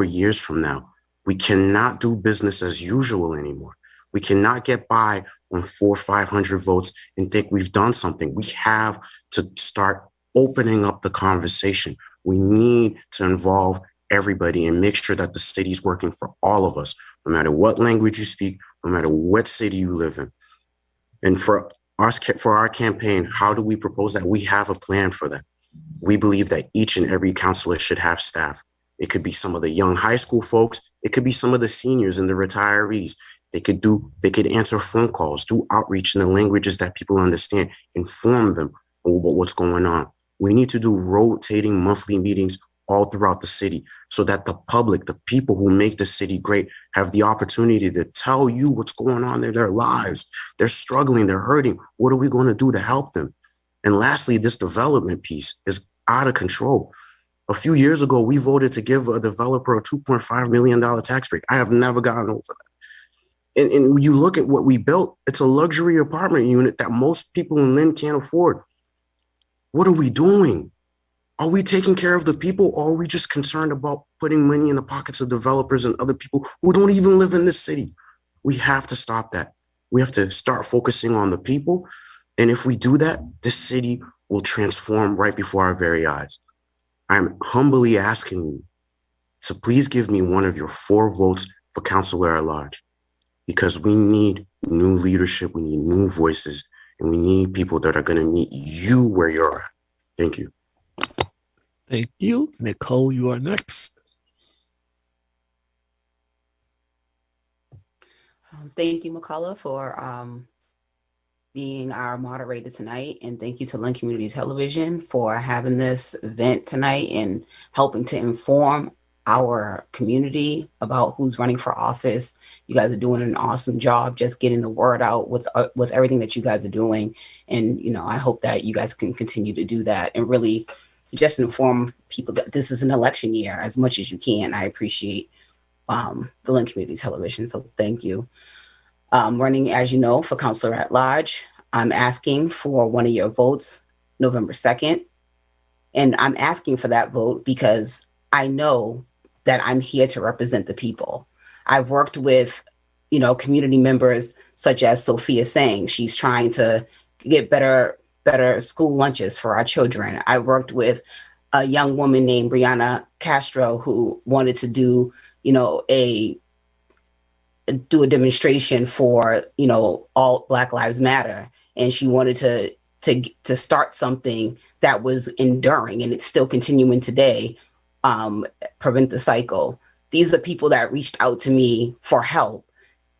years from now? We cannot do business as usual anymore. We cannot get by on 400 or 500 votes and think we've done something. We have to start opening up the conversation. We need to involve everybody and make sure that the city is working for all of us, no matter what language you speak, no matter what city you live in. And for our campaign, how do we propose that? We have a plan for that. We believe that each and every counselor should have staff. It could be some of the young high school folks. It could be some of the seniors and the retirees. They could answer phone calls, do outreach in the languages that people understand, inform them about what's going on. We need to do rotating monthly meetings all throughout the city so that the public, the people who make the city great, have the opportunity to tell you what's going on in their lives. They're struggling, they're hurting. What are we going to do to help them? And lastly, this development piece is out of control. A few years ago, we voted to give a developer a $2.5 million tax break. I have never gotten over that. And you look at what we built, it's a luxury apartment unit that most people in Lynn can't afford. What are we doing? Are we taking care of the people, or are we just concerned about putting money in the pockets of developers and other people who don't even live in this city? We have to stop that. We have to start focusing on the people. And if we do that, this city will transform right before our very eyes. I'm humbly asking you to please give me one of your 4 votes for Councilor at Large, because we need new leadership, we need new voices, and we need people that are going to meet you where you're at. Thank you. Thank you. Nicole, you are next. Thank you, McCullough, for being our moderator tonight. And thank you to Lynn Community Television for having this event tonight and helping to inform our community about who's running for office. You guys are doing an awesome job just getting the word out with everything that you guys are doing. And, you know, I hope that you guys can continue to do that and really just inform people that this is an election year as much as you can. I appreciate the Lynn Community Television, so thank you. Running, as you know, for Councilor at Large. I'm asking for one of your votes November 2nd. And I'm asking for that vote because I know that I'm here to represent the people. I've worked with, you know, community members such as Sophia saying she's trying to get better school lunches for our children. I worked with a young woman named Brianna Castro who wanted to do, you know, a demonstration for, you know, all Black Lives Matter. And she wanted to start something that was enduring, and it's still continuing today, prevent the cycle. These are people that reached out to me for help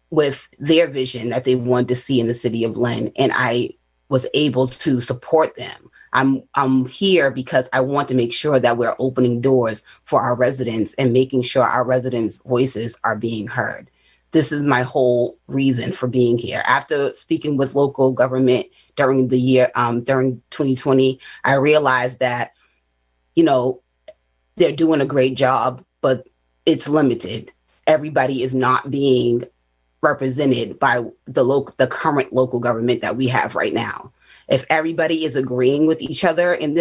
with their vision that they wanted to see in the city of Lynn. And I was able to support them. I'm here because I want to make sure that we're opening doors for our residents and making sure our residents' voices are being heard. This is my whole reason for being here. After speaking with local government during the year, during 2020, I realized that, you know, they're doing a great job, but it's limited. Everybody is not being represented by the current local government that we have right now. If everybody is agreeing with each other in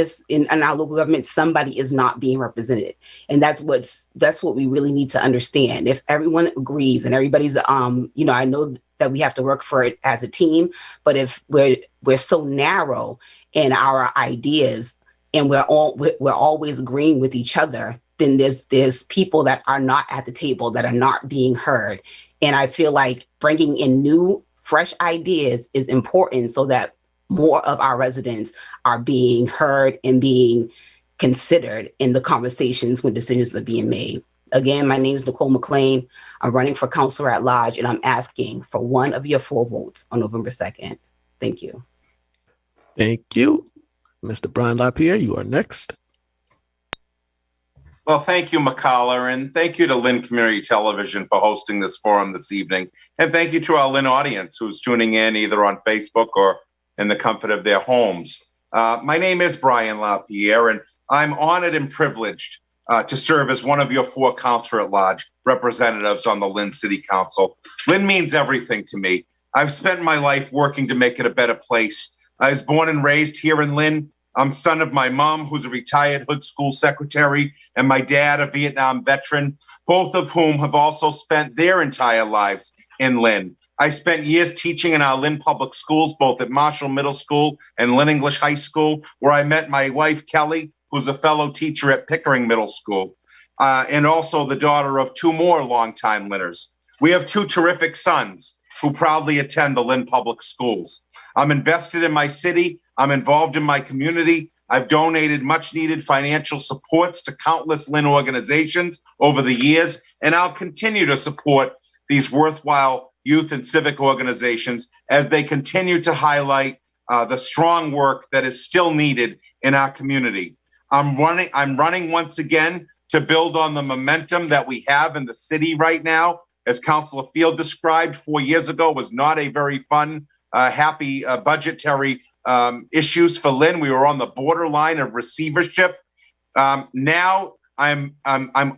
our local government, somebody is not being represented. And that's what we really need to understand. If everyone agrees and everybody's, you know, I know that we have to work for it as a team, but if we're so narrow in our ideas and we're always agreeing with each other, then there's people that are not at the table, that are not being heard. And I feel like bringing in new, fresh ideas is important so that more of our residents are being heard and being considered in the conversations when decisions are being made. Again, my name is Nicole Mclean. I'm running for Councilor at Large, and I'm asking for one of your 4 votes on November 2nd. Thank you. Thank you. Mr. Brian Lapierre, you are next. Well, thank you, McCullough, and thank you to Lynn Community Television for hosting this forum this evening. And thank you to our Lynn audience who's tuning in either on Facebook or in the comfort of their homes. My name is Brian Lapierre, and I'm honored and privileged to serve as one of your 4 Councilor at Large representatives on the Lynn City Council. Lynn means everything to me. I've spent my life working to make it a better place. I was born and raised here in Lynn. I'm son of my mom, who's a retired hood school secretary, and my dad, a Vietnam veteran, both of whom have also spent their entire lives in Lynn. I spent years teaching in our Lynn public schools, both at Marshall Middle School and Lynn English High School, where I met my wife, Kelly, who's a fellow teacher at Pickering Middle School, and also the daughter of 2 more longtime Lynners. We have 2 terrific sons who proudly attend the Lynn public schools. I'm invested in my city. I'm involved in my community. I've donated much needed financial supports to countless Lynn organizations over the years, and I'll continue to support these worthwhile youth and civic organizations as they continue to highlight the strong work that is still needed in our community. I'm running once again to build on the momentum that we have in the city right now. As Councilor Field described, 4 years ago was not a very fun, happy budgetary issues for Lynn. We were on the borderline of receivership. Now I'm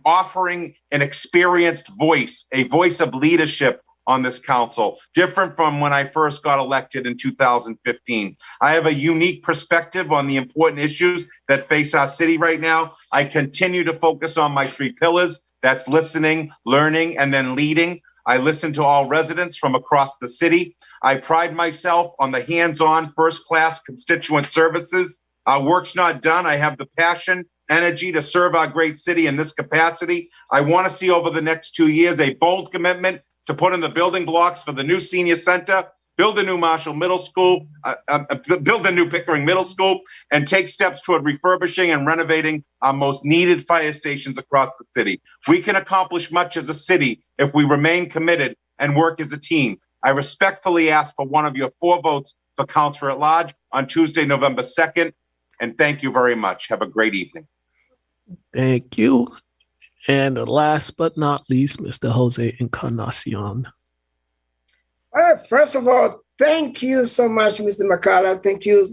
offering an experienced voice, a voice of leadership on this council, different from when I first got elected in 2015. I have a unique perspective on the important issues that face our city right now. I continue to focus on my 3 pillars. That's listening, learning, and then leading. I listen to all residents from across the city. I pride myself on the hands-on, first-class constituent services. Our work's not done. I have the passion, energy to serve our great city in this capacity. I want to see over the next 2 years a bold commitment to put in the building blocks for the new senior center, build a new Marshall Middle School, build a new Pickering Middle School, and take steps toward refurbishing and renovating our most needed fire stations across the city. We can accomplish much as a city if we remain committed and work as a team. I respectfully ask for one of your 4 votes for Councilor at Large on Tuesday, November 2nd. And thank you very much. Have a great evening. Thank you. And last but not least, Mr. Jose Encarnacion. All right, first of all, thank you so much, Mr. McCullough. Thank you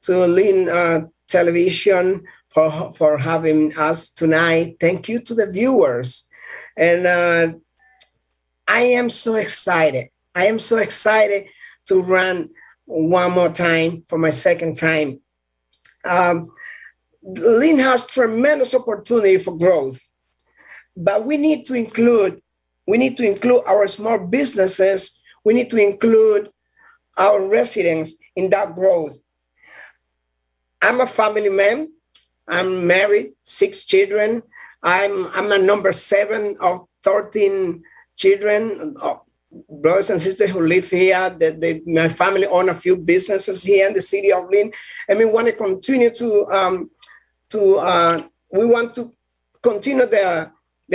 to Lynn Television for having us tonight. Thank you to the viewers. And I am so excited. I am so excited to run one more time for my second time. Lynn has tremendous opportunity for growth, but we need to include our small businesses. We need to include our residents in that growth. I'm a family man. I'm married, 6 children. I'm a number 7 of 13 children, brothers and sisters who live here. My family own a few businesses here in the city of Lynn, and we want to continue the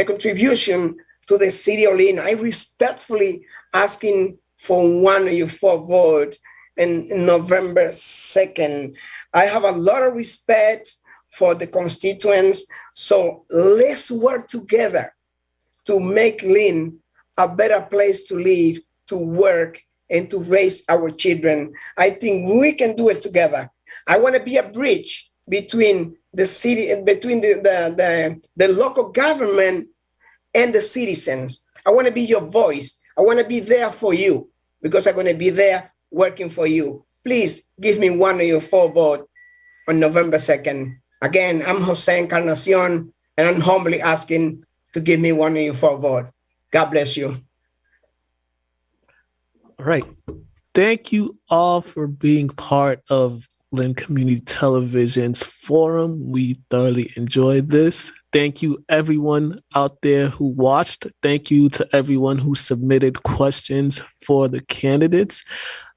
contribution to the city of Lynn. I respectfully asking for one of you for vote in November 2nd. I have a lot of respect for the constituents, so let's work together to make Lynn a better place to live, to work, and to raise our children. I think we can do it together. I want to be a bridge between the city and between the local government and the citizens. I want to be your voice. I want to be there for you because I'm going to be there working for you. Please give me one of your 4 votes on November 2nd. Again, I'm Jose Encarnacion, and I'm humbly asking to give me one of your 4 votes. God bless you. All right. Thank you all for being part of Lynn Community Television's forum. We thoroughly enjoyed this. Thank you, everyone out there who watched. Thank you to everyone who submitted questions for the candidates.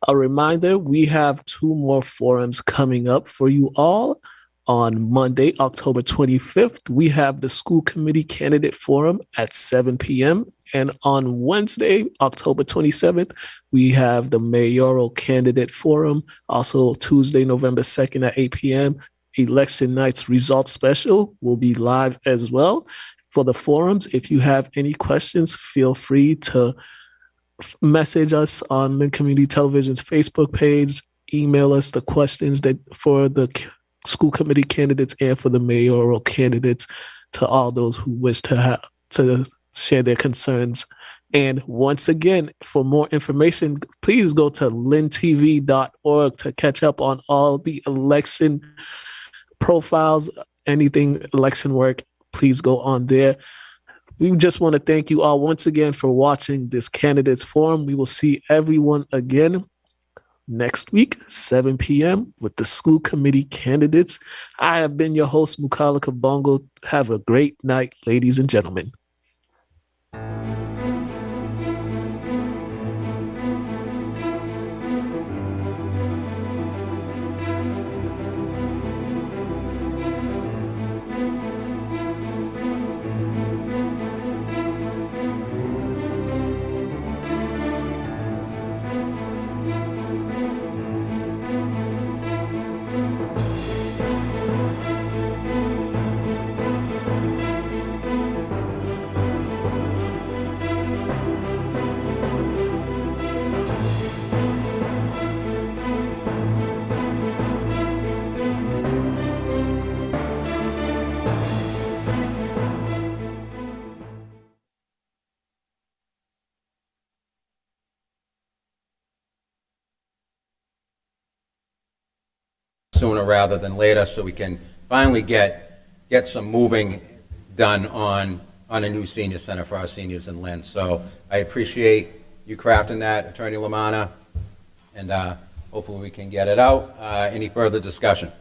A reminder, we have 2 more forums coming up for you all. On Monday, October 25th, we have the School Committee Candidate Forum at 7 p.m. And on Wednesday, October 27th, we have the Mayoral Candidate Forum. Also, Tuesday, November 2nd at 8 p.m., Election Night's Results Special will be live as well. For the forums, if you have any questions, feel free to message us on Lynn Community Television's Facebook page, email us the questions that for the school committee candidates and for the mayoral candidates, to all those who wish to share their concerns. And once again, for more information, please go to lyntv.org to catch up on all the election profiles, anything election work. Please go on there. We just want to thank you all once again for watching this candidates forum. We will see everyone again next week, 7 p.m. with the school committee candidates. I have been your host, Mukala Kabongo. Have a great night, ladies and gentlemen. sooner rather than later, so we can finally get some moving done on a new senior center for our seniors in Lynn. So I appreciate you crafting that, Attorney Lamanna, and hopefully we can get it out. Any further discussion?